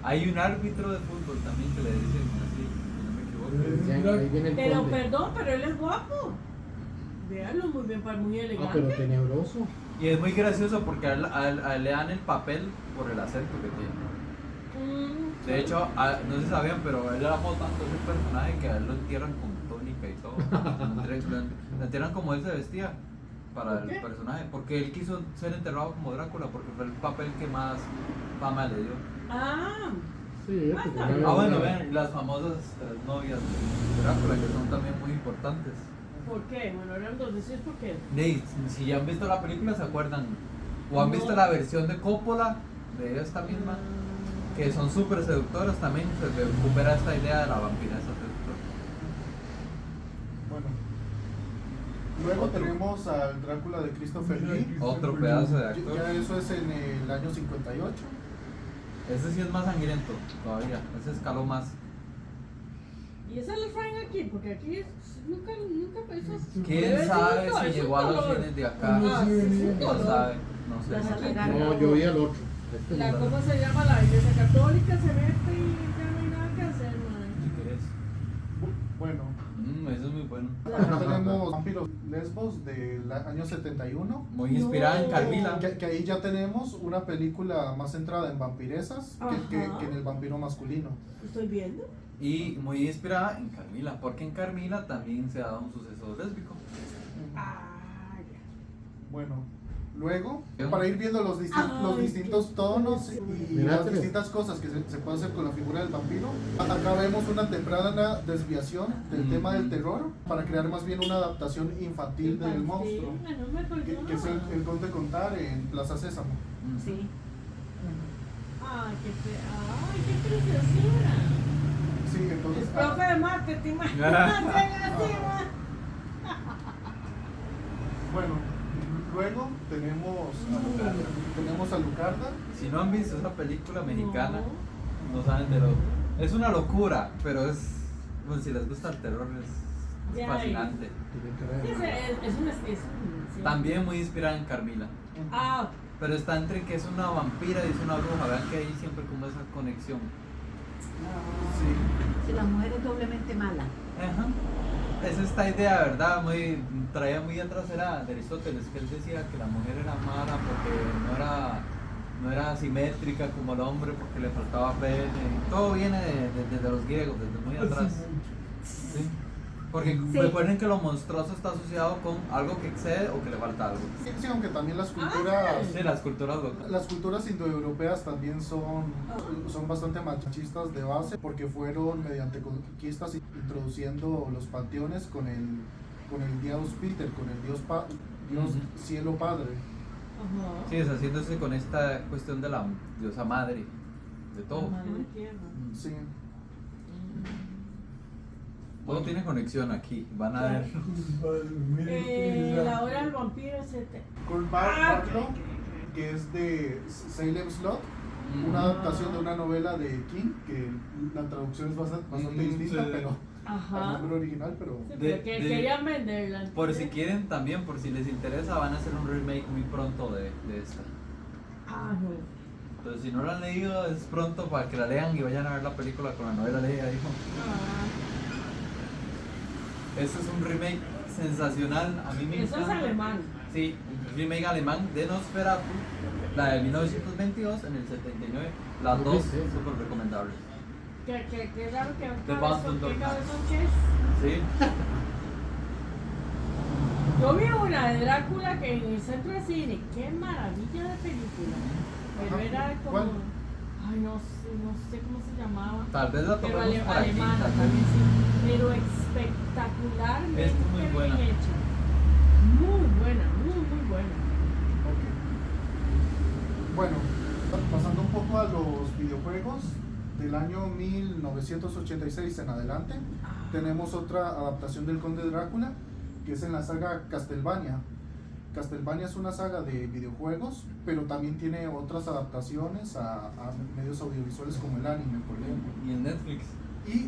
A: Hay un árbitro de fútbol también que le dicen así, si no me equivoco.
E: Le decían, ahí viene el
B: Pero
E: conde.
B: perdón, pero él es guapo. Véanlo muy bien, muy
E: Ah,
B: elegante.
E: pero tenebroso.
A: Y es muy gracioso porque a él le dan el papel por el acento que tiene. De hecho, no se sabían, pero él amó tanto ese personaje que a él lo entierran con tónica y todo. Lo entierran como él se vestía para
B: ¿Por
A: el
B: qué?
A: personaje. Porque él quiso ser enterrado como Drácula, porque fue el papel que más fama le dio.
B: Ah,
E: Sí,
B: Ah,
E: pues,
B: está bien.
E: una-
A: Bueno, ven, las famosas novias de Drácula, que son también muy importantes.
B: ¿por qué? Bueno, eran dos veces, ¿por qué?
A: Si ya han visto la película, se acuerdan. O han
B: No.
A: visto la versión de Coppola, de esta misma, que son súper seductoras también. Se recupera esta idea de la vampiresa seductora.
D: Bueno. Luego
A: Otro.
D: tenemos al Drácula de Christopher Lee.
A: Otro pedazo de
D: Ya
A: actor.
D: eso es en el año 58.
A: Ese sí es más sangriento todavía. Ese escaló más.
B: ¿Y esa es Frank aquí? Porque aquí nunca pensó.
A: ¿Quién sabe si llegó a los cines de acá?
B: Ah, sí, es un
A: No
B: dolor.
A: sabe. No
B: La
A: sé.
B: sala
E: No, yo vi al otro. Este
B: La,
E: no.
B: ¿cómo se llama? La iglesia católica se mete y ya no hay nada que hacer, man.
A: ¿Qué es?
D: Bueno,
A: Eso es muy bueno.
D: acá tenemos Vampiros Lesbos del año 71.
A: Muy inspirada en
B: No.
A: Carmila.
D: Que ahí ya tenemos una película más centrada en vampiresas que
B: Ajá.
D: en el vampiro masculino.
B: Estoy viendo.
A: Y muy inspirada en Carmila, porque en Carmila también se ha dado un suceso lésbico.
B: Ah, ya.
D: Bueno, luego,
A: ¿Qué?
D: para ir viendo los
B: Ay,
D: distintos
B: qué
D: tonos
B: precioso.
D: y
E: Mira,
D: las
E: pero-
D: distintas cosas que se puede hacer con la figura del vampiro, acá vemos una temprana desviación del tema del terror para crear más bien una adaptación infantil del monstruo,
B: No me acordaba.
D: que es el Conde Contar en Plaza Sésamo.
B: Sí. Ay, qué preciosura.
D: Sí,
B: El
D: entonces...
B: profe de marketing, imagínate, así, ma.
D: Bueno, luego tenemos a Lucarda.
A: Si no han visto esa película mexicana, no saben de lo. Es una locura, pero es. Bueno, si les gusta el terror, es
B: Ya,
A: fascinante.
E: Tiene cara
B: Sí,
E: de-
B: es un sí.
A: También muy inspirada en Carmila.
B: Ah,
A: Pero está entre que es una vampira y es una bruja. Vean que hay siempre como esa conexión.
D: Sí.
G: Si la mujer es doblemente mala.
A: Ajá. Es esta idea, ¿verdad? Traía muy atrás era de Aristóteles, que él decía que la mujer era mala porque no era simétrica como el hombre, porque le faltaba pene. Todo viene desde los griegos, desde muy atrás. ¿Sí? Porque
G: Sí.
A: recuerden que lo monstruoso está asociado con algo que excede o que le falta algo.
D: Sí, aunque también las culturas...
A: Sí, las culturas locales.
D: Las culturas indoeuropeas también son bastante machistas de base porque fueron mediante conquistas introduciendo los panteones con el dios Peter, con el dios
A: Ujú.
D: cielo padre.
B: ajá.
A: Sí, deshaciéndose con esta cuestión de la diosa madre, de todo.
B: Madre tierra.
D: Sí.
A: Todo tiene conexión aquí, van a ver.
B: La hora del vampiro, etc.
D: Kurt
B: Ah,
D: Barlow, que es de Salem Slot,
A: Mm.
D: una adaptación de una novela de King, que la traducción es bastante distinta,
A: sí.
D: pero
B: Ajá.
D: el nombre original, pero...
B: Sí,
A: De-
B: pero
A: de-
B: querían venderla.
A: Por si quieren también, por si les interesa, van a hacer un remake muy pronto de esta.
B: Ah, no.
A: Entonces, si no la han leído, es pronto para que la lean y vayan a ver la película con la novela leída, hijo.
B: Ah,
A: Este es un remake sensacional, a mí me
B: eso es
A: encanta.
B: alemán.
A: Sí, un remake alemán de Nosferatu, la de 1922 en el 79. Las
E: ¿Lo
A: dos
E: viste?
A: súper recomendables.
B: Qué raro que un
A: The
B: cabezón,
A: Boston
B: ¿qué
A: Dog.
B: cabezón que es?
A: Sí.
B: Yo vi una de Drácula que en el centro de cine, qué maravilla de película. Pero
D: Ajá.
B: era como,
D: ¿Cuál?
B: ay no sé cómo se llamaba.
A: Tal vez la
B: Pero
A: tomemos por aquí.
B: alemana
A: Tal
B: también
A: vez.
B: sí. Pero espectacularmente
A: Es muy buena.
B: bien hecha. Muy buena, muy buena.
D: Ok. Bueno, pasando un poco a los videojuegos del año 1986 en adelante, tenemos otra adaptación del Conde Drácula, que es en la saga Castlevania. Castlevania es una saga de videojuegos, pero también tiene otras adaptaciones a medios audiovisuales como el anime, por ejemplo.
A: Y en Netflix.
D: Y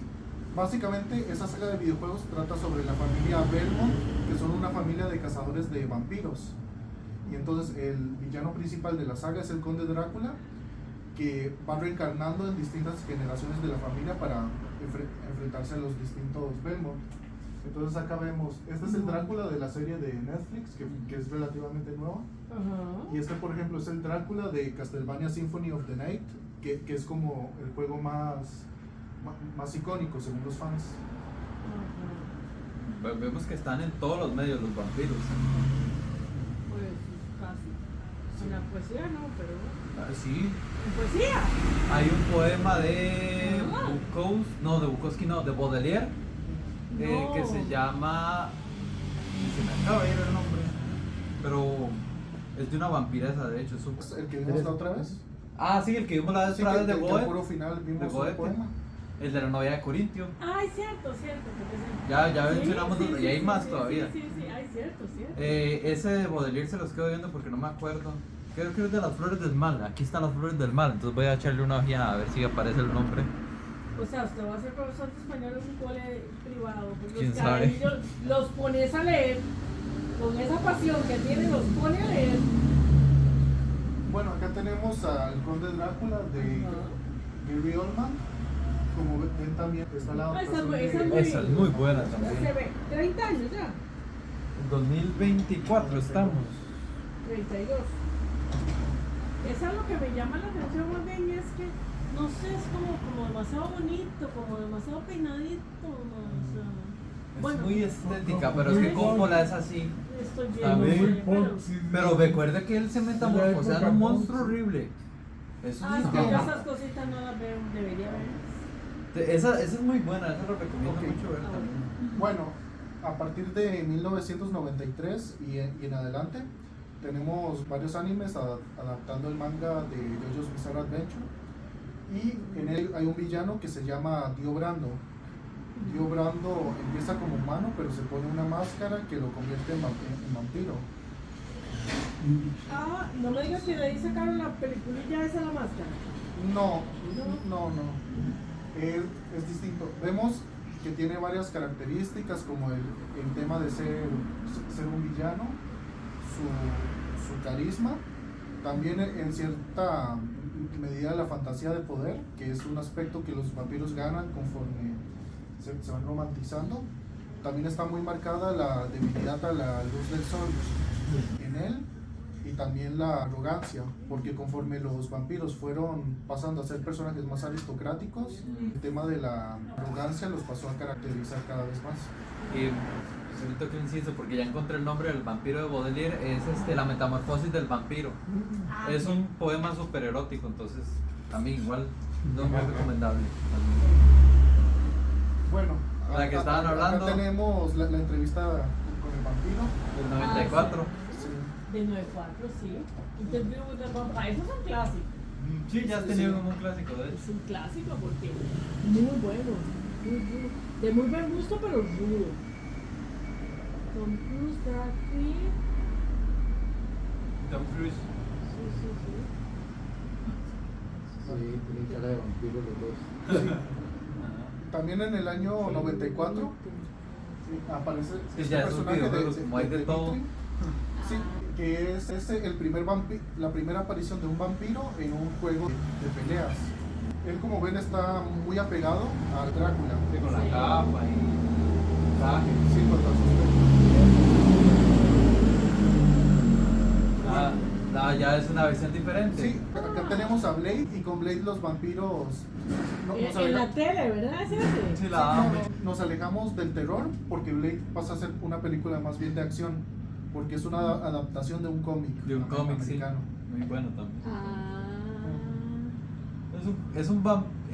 D: básicamente esa saga de videojuegos trata sobre la familia Belmont, que son una familia de cazadores de vampiros. Y entonces el villano principal de la saga es el Conde Drácula, que va reencarnando en distintas generaciones de la familia para enfrentarse a los distintos Belmont. Entonces acá vemos, este es el Drácula de la serie de Netflix, que es relativamente nueva.
B: Ajá.
D: Y este, por ejemplo, es el Drácula de Castlevania Symphony of the Night, que es como el juego más icónico según los fans.
B: Ajá.
A: Vemos que están en todos los medios los vampiros.
B: Pues casi. En la poesía no, pero
A: Ah, sí.
B: en poesía.
A: Hay un poema de
B: Ah.
A: Bukowski, no, de Bukowski no, de Baudelaire, que
B: No.
A: se llama, se me acaba de ir el nombre, pero es de una vampiresa, de hecho.
D: ¿Es el que vimos la otra vez?
A: Ah, sí, el que vimos la vez
D: Sí,
A: otra vez de
D: que al
A: Goethe,
D: puro final
A: de
D: vimos un
A: Goethe,
D: poema.
A: el de la novia de Corintio.
B: Ay, cierto. porque sí.
A: Ya mencionamos
B: Sí,
A: y hay
B: sí,
A: más
B: sí,
A: todavía.
B: Sí, ay, cierto.
A: Ese de Baudelaire se los quedo viendo porque no me acuerdo. Creo que es de las flores del mal. Aquí están las flores del mal. Entonces voy a echarle una ojeada a ver si aparece el nombre.
B: O sea, usted va a ser profesor de español en un cole privado. Pues
A: ¿Quién
B: los
A: sabe?
B: carajillos los pones a leer, con esa pasión que tienen, los pone a leer.
D: Bueno, acá tenemos al Conde Drácula de
B: Ajá.
D: Gary Oldman. Como ven también está la
B: Ah, esa
D: adaptación
B: es
D: de-
B: muy-
A: Esa es muy buena
B: Ya
A: también.
B: se ve, 30 años ya,
A: En 2024 estamos.
B: 32. Eso es lo que me llama la atención más bien, es que, no sé, es como demasiado bonito, como demasiado peinadito, o sea,
A: Es
B: bueno,
A: muy estética, pero es que Coppola es así.
B: estoy
A: También.
B: bien, pero,
A: Pero recuerde que él se metamorfosea en un monstruo horrible. Eso
B: ah,
A: es
B: es que
A: que-
B: yo esas cositas no las veo, debería ver.
A: esa es muy buena, esa lo recomiendo
D: Ok.
A: mucho ver también.
D: Bueno, a partir de 1993 y en adelante tenemos varios animes adaptando el manga de JoJo's Bizarre Adventure, y en él hay un villano que se llama Dio Brando. Dio Brando empieza como humano, pero se pone una máscara que lo convierte en vampiro.
B: Ah, no me digas que de ahí sacaron la peliculilla esa, la máscara.
D: No. Es distinto. Vemos que tiene varias características, como el tema de ser un villano, su carisma, también en cierta medida la fantasía de poder, que es un aspecto que los vampiros ganan conforme se van romantizando. También está muy marcada la debilidad a la luz del sol en él, y también la arrogancia, porque conforme los vampiros fueron pasando a ser personajes más aristocráticos, el tema de la arrogancia los pasó a caracterizar cada vez más.
A: Y ahorita que insisto, porque ya encontré el nombre del vampiro de Baudelaire, es la metamorfosis del vampiro. Es un poema súper erótico, entonces también igual no es muy recomendable.
D: Bueno,
A: La que estaban hablando.
D: acá tenemos la entrevista con el vampiro.
A: El 94.
D: Sí.
B: De 9-4, sí. Interview with the Vampire, eso es un clásico.
A: Sí, ya has tenido como un clásico de
B: Es
A: hecho.
B: un clásico porque muy bueno, muy rudo. De muy buen gusto, pero rudo. Tom Cruise, Brad Pitt.
A: Tom Cruise.
B: Sí, sí, sí.
E: Sí, tienen cara de vampiro los dos.
D: También en el año 94 aparece
A: Sí,
D: este
A: ya esos
D: personaje
A: videojuegos, como hay de todo.
D: Dimitri. Sí, que es el primer la primera aparición de un vampiro en un juego de peleas. Él, como ven, está muy apegado a Drácula.
A: Sí, con la capa y traje.
D: Sí, con los
A: Ya es una versión diferente.
D: Sí, acá tenemos a Blade, y con Blade los vampiros
B: En la tele, ¿verdad? ¿Es ese?
A: Sí, la amo.
D: Nos alejamos del terror porque Blade pasa a ser una película más bien de acción, porque es una adaptación de un cómic
A: De un cómic, sí.
D: americano.
A: Muy bueno también.
B: Ah.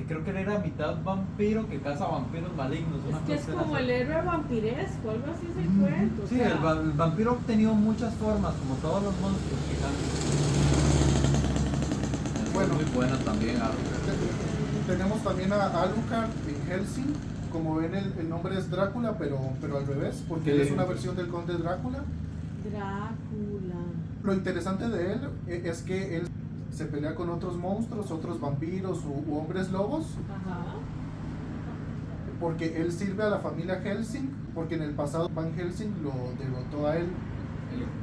A: Creo que él era mitad vampiro que caza vampiros malignos.
B: Es
A: una
B: que es
A: cuestión
B: como
A: así.
B: el héroe vampiresco, algo así es el cuento. o
A: Sí,
B: sea,
A: el vampiro ha tenido muchas formas, como todos los monstruos que cambian.
D: Bueno.
A: Muy buena también,
D: Tenemos también a Alucard en Helsing. Como ven, el nombre es Drácula, pero al revés, porque él es una versión del conde Drácula.
B: Drácula.
D: Lo interesante de él es que él se pelea con otros monstruos, otros vampiros u hombres lobos,
B: Ajá.
D: porque él sirve a la familia Helsing, porque en el pasado Van Helsing lo derrotó a él.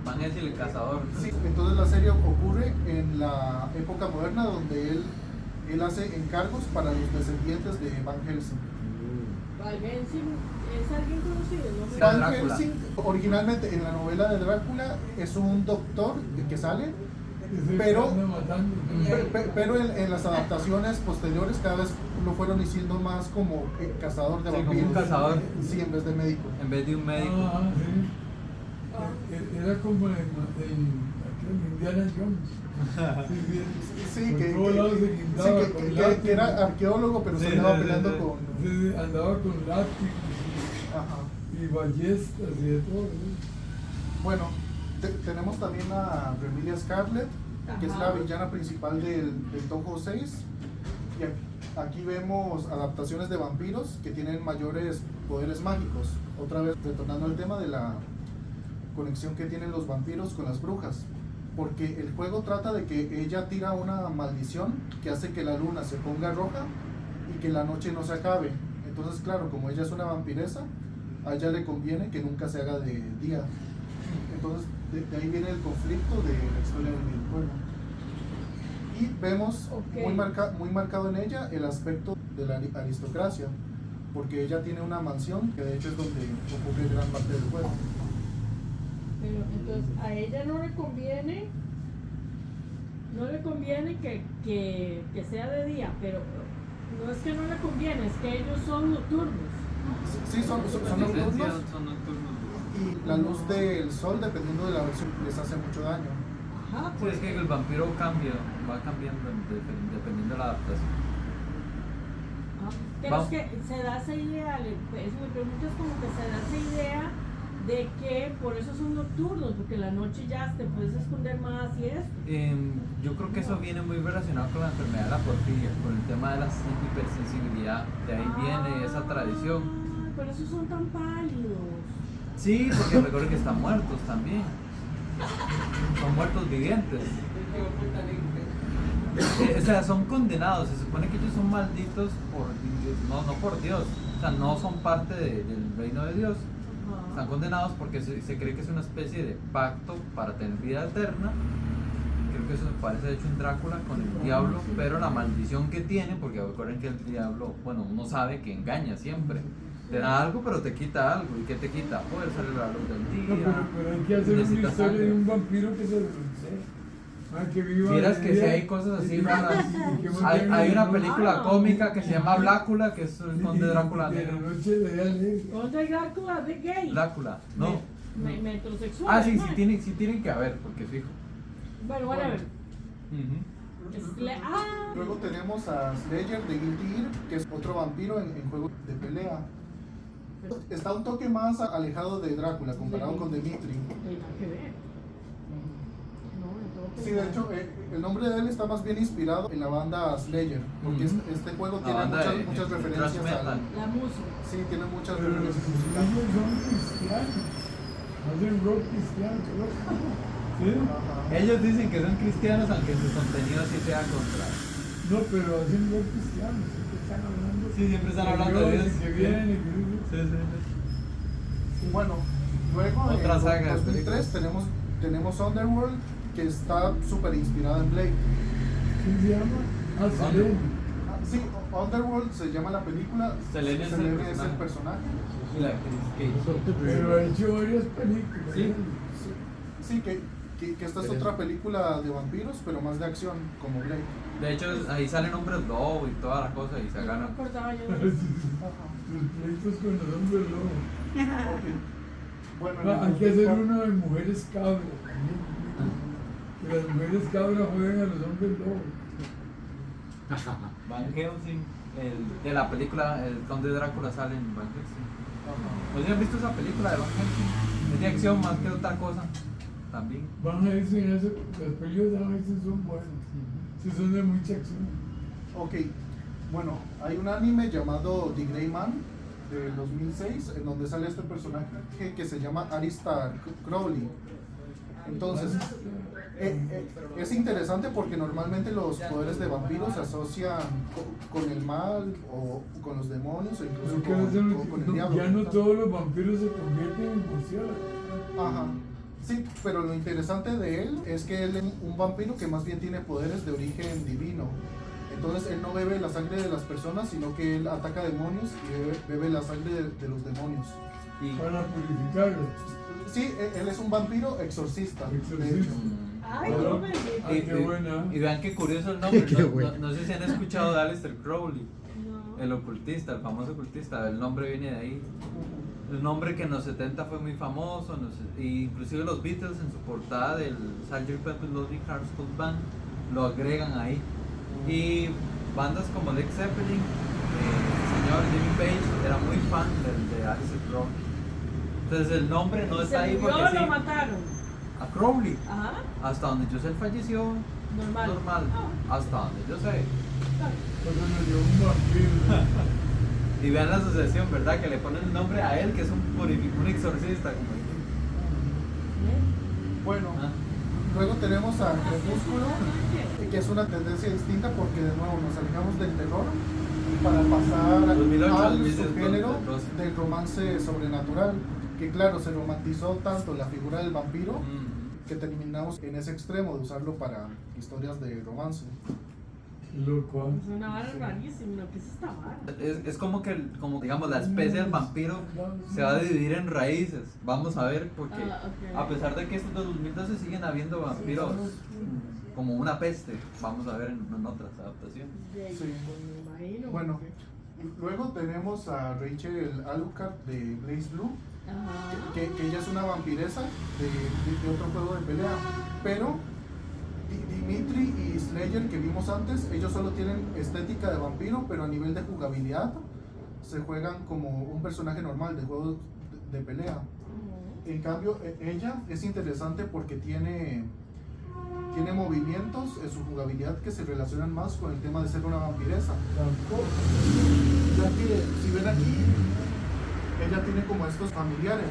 A: Van es el cazador.
D: Sí, entonces la serie ocurre en la época moderna donde él hace encargos para los descendientes de Van Helsing.
B: Van Helsing es alguien conocido, ¿no?
A: Sí.
D: Van
A: Drácula.
D: Helsing, originalmente en la novela de Drácula, es un doctor que sale, pero pero en las adaptaciones posteriores cada vez lo fueron diciendo más como cazador de
A: Sí, como
D: vampiros.
A: un cazador.
D: Sí, en vez de médico.
A: En vez de un médico.
F: Ah, sí. Era como aquel Indiana Jones. Sí, sí.
D: Sí,
F: Por
D: que,
F: todos lados se guindaba con
D: que
F: látigo.
D: era arqueólogo, pero
A: Sí,
D: se andaba
A: sí,
D: peleando
A: sí.
D: con...
F: Sí, sí, andaba con látigos
D: Ajá.
F: y ballestas y de todo. ¿Sí?
D: Bueno, tenemos también a Remilia Scarlet, que es la
B: Ajá.
D: villana principal del Toho 6. Y aquí vemos adaptaciones de vampiros que tienen mayores poderes mágicos. Otra vez retornando al tema de la conexión que tienen los vampiros con las brujas. Porque el juego trata de que ella tira una maldición que hace que la luna se ponga roja y que la noche no se acabe. Entonces, claro, como ella es una vampiresa, a ella le conviene que nunca se haga de día. Entonces, de ahí viene el conflicto de la historia del videojuego. Y vemos
B: Ok.
D: muy marcado en ella el aspecto de la aristocracia, porque ella tiene una mansión que de hecho es donde ocurre gran parte del juego.
B: Pero entonces a ella no le conviene que sea de día, pero no es que no le conviene, es que ellos son nocturnos.
D: Sí, son
A: Las licencias
D: nocturnos
A: son nocturnos.
D: y la luz del sol, dependiendo de la versión, les hace mucho daño.
B: Ajá,
A: Sí, es que el vampiro va cambiando dependiendo de la adaptación.
B: pero
A: Vamos.
B: es que se da esa idea, mi pregunta es como que se da esa idea de que por eso son nocturnos, porque en la noche ya te puedes esconder más y eso.
A: Yo creo que eso viene muy relacionado con la enfermedad de la porfiria, con el tema de la hipersensibilidad. De ahí viene esa tradición.
B: Ah, pero esos son tan pálidos.
A: Sí, porque recuerden que están muertos también. Son muertos vivientes. O sea, son condenados. Se supone que ellos son malditos por Dios, no por Dios. O sea, no son parte del reino de Dios. Están condenados porque se cree que es una especie de pacto para tener vida eterna. Creo que eso parece de hecho un Drácula con el diablo, pero la maldición que tiene, porque recuerden que el diablo, bueno, uno sabe que engaña siempre. Te da algo, pero te quita algo. ¿Y qué te quita? Poder salir a la luz del
F: No,
A: día.
F: pero hay que hacer una
A: necesitas
F: historia
A: sangre.
F: de un vampiro que se renuncia. Que viva
A: Vieras
F: de
A: que si
F: día
A: hay cosas así
F: y que-
A: raras.
F: y que
A: Hay
F: mantenga
A: una
F: la
A: película
B: Ah.
A: cómica que se llama Blácula, que es el
F: noche-
A: conde Drácula
F: y de la
A: negro.
F: noche le da alegre.
B: ¿Dónde Drácula de gay?
A: Drácula, no.
B: Metrosexual.
A: Ah, sí,
B: ¿no?
A: sí tienen que haber, porque fijo.
B: Bueno, whatever.
A: Ujú.
D: Luego tenemos a Slayer de Guilty Gear, que es otro vampiro en juego de pelea. Está un toque más alejado de Drácula comparado con Dimitri.
B: Nada que ver. No, en todo
D: Sí, de hecho, el nombre de él está más bien inspirado en la banda Slayer, porque
A: Ujú.
D: este juego
A: La
D: tiene
A: banda
D: muchas,
A: de
D: muchas
A: thrash
D: referencias
A: metal.
D: al...
B: La música.
D: Sí, tiene muchas
F: Pero los
D: referencias musicales.
F: ellos son cristianos. Hacen rock cristiano. ¿Sí?
D: Ajá.
A: Ellos dicen que son cristianos, aunque su contenido sí sea contra.
F: No, pero hacen rock cristiano. Siempre están hablando.
A: Sí, siempre están hablando de Dios.
F: y que viene. y que-
A: Sí, sí.
D: Bueno, luego
A: Otra
D: en
A: saga de
D: 2003 tenemos Underworld, que está súper inspirada en Blade.
F: ¿Quién se llama? Ah, Selene.
D: Sí, Underworld se llama la película,
A: Selene es el
D: es el
A: personaje.
D: personaje.
A: Y la actriz Kate.
F: Pero ha hecho varias películas.
A: Sí.
D: Sí, que que esta es otra película de vampiros, pero más de acción, como Blade.
A: De hecho, ahí salen hombres lobo y toda la cosa y se
B: No me
A: ganan.
B: acordaba yo
F: Los
B: de eso.
F: pleitos con los hombres lobo.
D: Bueno,
F: Ah, hay que hacer uno de mujeres cabras también. Que las mujeres cabras jueguen a los hombres lobos.
A: Van Helsing, de la película El Conde Drácula sale en Van Helsing. ¿No han visto esa película de Van Helsing? Es de acción más que otra cosa. También.
F: Van Helsing, las películas de Van Helsing son buenas. Sí, son de mucha acción.
D: Ok, bueno, hay un anime llamado The Gray Man del 2006 en donde sale este personaje que se llama Alistair Crowley. Entonces, es interesante porque normalmente los poderes de vampiros se asocian con el mal o con los demonios o incluso con el diablo.
F: Ya no todos los vampiros se convierten en murciélagos.
D: Ajá. Sí, pero lo interesante de él es que él es un vampiro que más bien tiene poderes de origen divino. Entonces él no bebe la sangre de las personas, sino que él ataca demonios y bebe la sangre de los demonios.
A: Y,
F: Para purificarlos.
D: Sí, él es un vampiro exorcista. De hecho.
F: Exorcista.
B: Ay, no me digas.
F: Ay, qué buena.
A: y vean qué curioso el nombre.
E: Qué bueno.
A: No sé si han escuchado de Aleister Crowley,
B: No.
A: el ocultista, el famoso ocultista. El nombre viene de ahí. Un nombre que en los 70 fue muy famoso, y inclusive los Beatles en su portada del Sgt. Pepper's Lonely Hearts Club Band lo agregan ahí. Y bandas como Led Zeppelin, el señor Jimmy Page era muy fan de Aleister Crowley. Entonces el nombre no está
B: Se
A: ahí
B: murió
A: porque
B: o
A: sí.
B: lo mataron.
A: A Crowley,
B: Ajá,
A: hasta donde yo sé, él falleció
B: normal.
A: normal, hasta donde yo sé.
F: Pues nos dio un vampiro.
A: Y vean la asociación, ¿verdad? Que le ponen el nombre a él, que es un exorcista. Como dicen.
D: Bueno,
A: Ah.
D: luego tenemos a Crepúsculo, que es una tendencia distinta porque de nuevo nos alejamos del terror para pasar
A: 2008,
D: al
A: 2010,
D: subgénero
A: 2012.
D: del romance sobrenatural, que claro, se romantizó tanto la figura del vampiro que terminamos en ese extremo de usarlo para historias de romance.
F: Loco.
B: Es una vara rarísima, ¿qué es esta vara?
A: Es como que, como digamos, la especie del vampiro se va a dividir en raíces. Vamos a ver, porque
B: Ok.
A: a pesar de que estos de 2012 siguen habiendo vampiros como una peste, vamos a ver en otras adaptaciones.
B: Sí, me imagino.
D: Bueno, luego tenemos a Rachel Alucard de Blaze Blue,
B: Ajá.
D: que ella es una vampiresa de otro juego de pelea, pero Dimitri y Slayer que vimos antes, ellos solo tienen estética de vampiro, pero a nivel de jugabilidad se juegan como un personaje normal de juego de pelea. En cambio, ella es interesante porque tiene movimientos en su jugabilidad que se relacionan más con el tema de ser una vampiresa. Ya que, si ven aquí, ella tiene como estos familiares.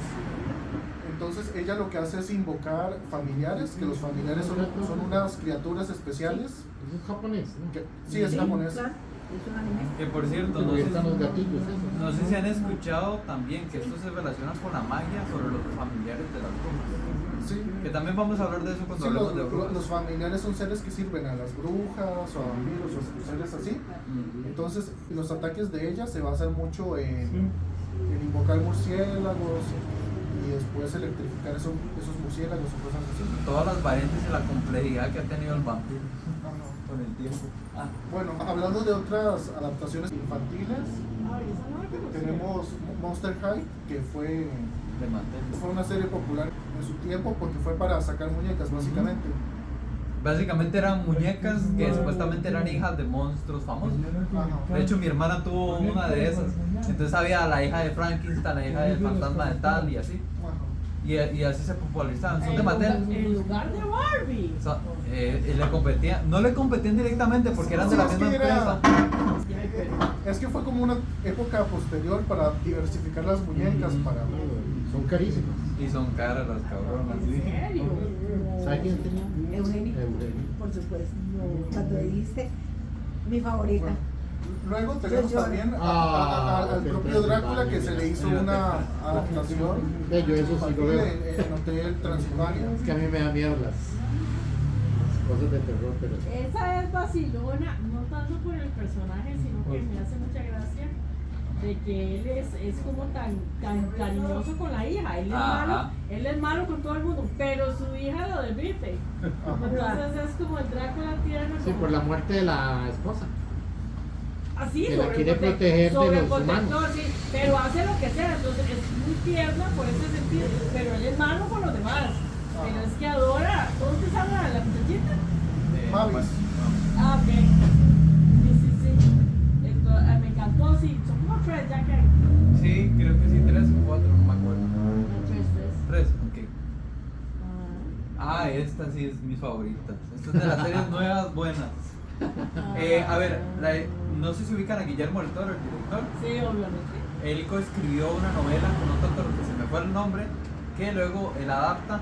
D: Entonces ella lo que hace es invocar familiares, que los familiares son unas criaturas especiales.
E: Eso es japonés, ¿no?
D: Sí, es japonés.
G: Claro, es un anime.
A: Que por cierto,
E: Donde están los gatillos, esos.
A: no sé si han escuchado también que esto se relaciona con la magia sobre los familiares de las brujas.
D: Sí.
A: Que también vamos a hablar de eso cuando
D: Sí,
A: hablemos de brujas.
D: los familiares son seres que sirven a las brujas o a vampiros o seres así. Entonces los ataques de ella se basan mucho en invocar murciélagos y después electrificar esos murciélagos o cosas así.
A: Todas las variantes y la complejidad que ha tenido el vampiro con el tiempo. Ah,
D: Bueno, hablando de otras adaptaciones infantiles,
B: Ay, esa no la conocía.
D: tenemos Monster High, que fue
A: de mantel.
D: una serie popular en su tiempo porque fue para sacar muñecas básicamente.
A: Básicamente eran muñecas que supuestamente eran hijas de monstruos famosos.
D: Ajá.
A: De hecho, mi hermana tuvo una de esas. Entonces había la hija de Frankenstein, la hija del fantasma de tal y así.
D: Ajá.
A: Y así se popularizaban. Son de Mattel.
B: En lugar de Barbie.
A: Y le competían, no le competían directamente porque eran de la
D: Sí, es
A: misma
D: que era-
A: empresa.
B: Ay, pero-
D: Es que fue como una época posterior para diversificar las muñecas, para...
E: Son carísimos.
A: Y son caras las cabronas.
B: ¿En
A: ¿Sí?
B: serio?
E: ¿Sabes quién tenía?
G: Eugenio,
E: Eugenio.
G: por supuesto. Cuando dijiste mi favorita.
D: Bueno, luego tenemos
G: Yo-
D: también al
E: ok,
D: propio Drácula, que se le hizo
A: Sí,
D: una adaptación
E: Yo eso sí lo veo.
D: en Hotel Transilvania.
E: Es que a mí me da miedo las cosas de terror, pero
B: Esa es vacilona, no tanto por el personaje, sino que me hace mucha gracia de que él es como tan cariñoso con la hija.
A: Ajá.
B: Él es malo con todo el mundo, pero su hija lo derrite. Entonces es como el Drácula tierno.
E: Sí,
B: como-
E: por la muerte de la esposa.
B: Así,
E: que la quiere proteger de los
B: sobreprotector,
E: humanos.
B: sí, pero hace lo que sea, entonces es muy tierna por ese sentido, pero él es malo con los demás. Pero es que adora. ¿Cómo se llama la muchachita?
D: Mavis.
A: Bueno,
B: Ah, ok. Sí. Me encantó, sí. Son como tres, ya que.
A: sí, creo que sí, 3 o 4, no me acuerdo.
B: No, tres.
A: 3, ok.
B: Ah.
A: Esta sí es mis favoritas. Esta es de las series nuevas buenas.
B: Ah.
A: A ver, no sé si ubican a Guillermo del Toro, el director.
B: Sí, obviamente.
A: Él coescribió una novela con otro autor que se me fue el nombre, que luego él adapta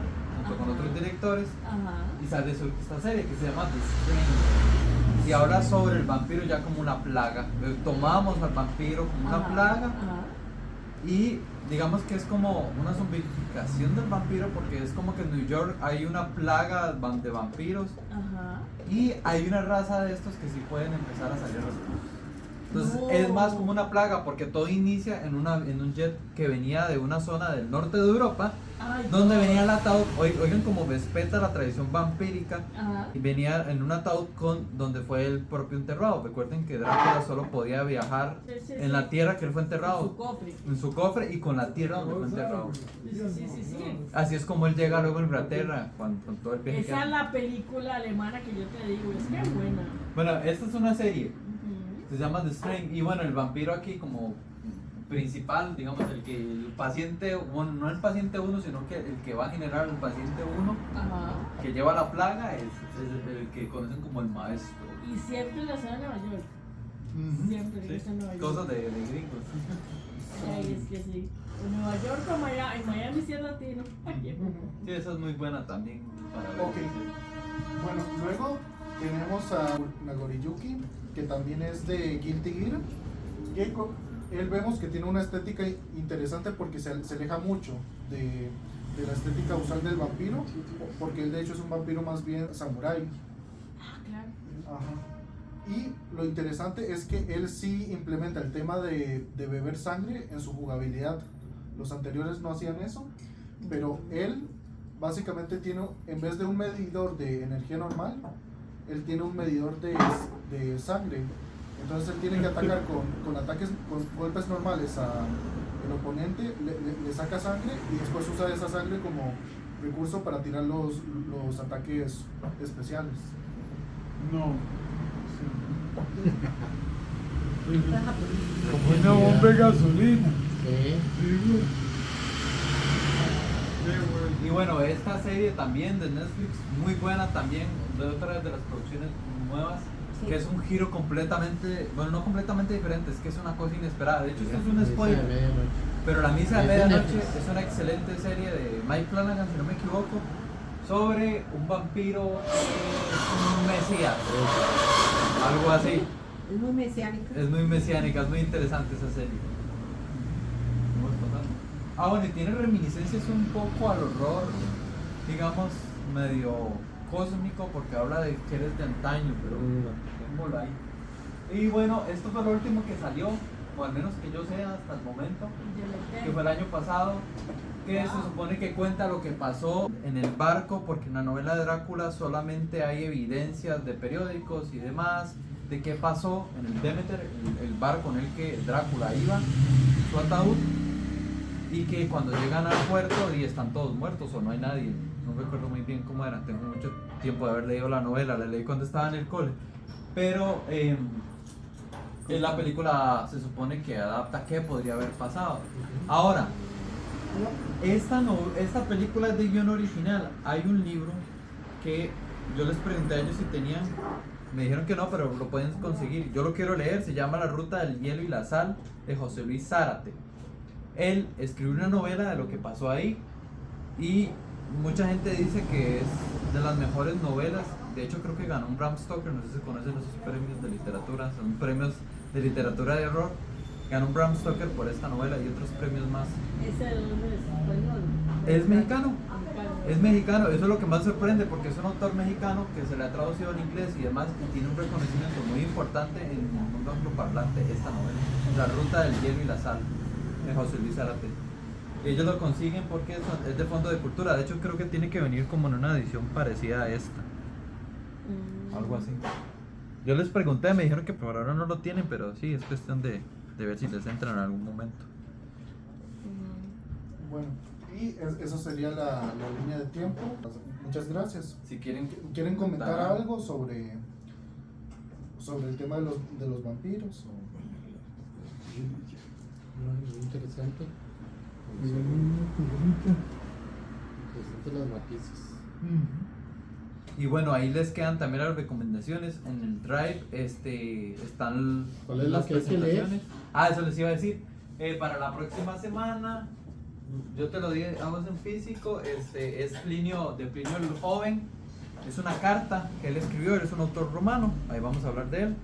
A: junto con otros directores
B: Ajá.
A: y sale esta serie que se llama The Strain. Y habla sobre el vampiro ya como una plaga. Tomamos al vampiro como una
B: Ajá,
A: plaga
B: ajá.
A: y digamos que es como una zombificación del vampiro porque es como que en New York hay una plaga de vampiros
B: Ajá.
A: y hay una raza de estos que sí pueden empezar a salir a los luz. Entonces
B: No.
A: es más como una plaga porque todo inicia en un jet que venía de una zona del norte de Europa
B: Ay,
A: donde
B: no.
A: venía el ataúd, oigan como respeta la tradición vampírica
B: Ajá.
A: y venía en un ataúd donde fue el propio enterrado. Recuerden que Drácula solo podía viajar
B: Sí,
A: en la tierra que él fue
B: Su
A: enterrado,
B: cofre.
A: en su cofre y con la tierra donde fue enterrado.
B: Sí.
A: Así es como él llega luego a Inglaterra con todo el viaje que
B: Esa es
A: hace.
B: la película alemana que yo te digo, es que es buena.
A: Bueno, esta es una serie.
B: Ujú.
A: Se llama The Strain y bueno, el vampiro aquí como principal, digamos, el que el paciente, bueno, no el paciente 1, sino que el que va a generar el paciente 1
B: Ajá.
A: que lleva la plaga es el que conocen como el maestro.
B: Y siempre la ciudad de Nueva York. Siempre
A: Sí,
B: está en Nueva York.
A: cosas de gringos.
B: Ay, es que sí. En Nueva York o Miami, en Miami sí es latino.
A: Sí, esa es muy buena también para ver.
D: Ok. Bueno, luego tenemos a Nagoriyuki, que también es de Guilty Gear. Él vemos que tiene una estética interesante porque se aleja mucho de la estética usual del vampiro, porque él de hecho es un vampiro más bien samurái.
B: Ah, claro.
D: Ajá. Y lo interesante es que él sí implementa el tema de beber sangre en su jugabilidad. Los anteriores no hacían eso, pero él básicamente tiene, en vez de un medidor de energía normal, él tiene un medidor de sangre. Entonces él tiene que atacar con ataques, con golpes normales al oponente, le saca sangre y después usa esa sangre como recurso para tirar los ataques especiales.
F: No. Como una bomba de gasolina.
E: Sí.
F: Sí, qué bueno.
A: Y bueno, esta serie también de Netflix, muy buena también, de otra de las producciones nuevas,
G: Sí.
A: que es un giro completamente, bueno, no completamente diferente, es que es una cosa inesperada. De hecho, esto es un
E: Misa de
A: spoiler.
E: medianoche.
A: Pero La Misa de
E: Es de
A: Medianoche
E: Netflix.
A: es una excelente serie de Mike Flanagan, si no me equivoco, sobre un vampiro que es un mesías, algo así.
G: Es muy mesiánico.
A: Es muy mesiánica, es muy interesante esa serie. Vamos pasando. Ah, bueno, y tiene reminiscencias un poco al horror, digamos, medio cósmico, porque habla de seres de antaño, pero dejémoslo ahí. Y bueno, esto fue lo último que salió, o al menos que yo sé hasta el momento, que fue el año pasado, que se supone que cuenta lo que pasó en el barco, porque en la novela de Drácula solamente hay evidencias de periódicos y demás, de qué pasó en el Demeter, el barco en el que Drácula iba, su ataúd, y que cuando llegan al puerto y están todos muertos o no hay nadie. No recuerdo muy bien cómo era, tengo mucho tiempo de haber leído la novela, la leí cuando estaba en el cole, pero en la película se supone que adapta qué podría haber pasado. Ahora, esta película es de guión original. Hay un libro que yo les pregunté a ellos si tenían, me dijeron que no, pero lo pueden conseguir. Yo lo quiero leer, se llama La Ruta del Hielo y la Sal, de José Luis Zárate. Él escribió una novela de lo que pasó ahí y mucha gente dice que es de las mejores novelas. De hecho, creo que ganó un Bram Stoker, no sé si conocen esos premios de literatura, son premios de literatura de horror. Ganó un Bram Stoker por esta novela y otros premios más.
B: Ese de dónde es español.
A: Es mexicano.
B: Mexicano.
A: Es mexicano, eso es lo que más sorprende porque es un autor mexicano que se le ha traducido en inglés y demás y tiene un reconocimiento muy importante en el mundo angloparlante esta novela, La Ruta del Hielo y la Sal, de José Luis Zárate. Ellos lo consiguen porque es de Fondo de Cultura, de hecho creo que tiene que venir como en una edición parecida a esta, algo así. Yo les pregunté, me dijeron que por ahora no lo tienen, pero sí, es cuestión de ver si les entra en algún momento.
D: Bueno, y eso sería la línea de tiempo. Muchas gracias.
A: Si quieren,
D: ¿Quieren comentar algo sobre el tema de los vampiros?
E: Muy interesante. Interesante las matices.
A: Y bueno, ahí les quedan también las recomendaciones. En el Drive están
E: ¿Cuál es la que hay que leer?
A: Eso les iba a decir. Para la próxima semana, yo te lo dije, vamos en físico. Es Plinio, de Plinio el Joven. Es una carta que él escribió, él es un autor romano. Ahí vamos a hablar de él.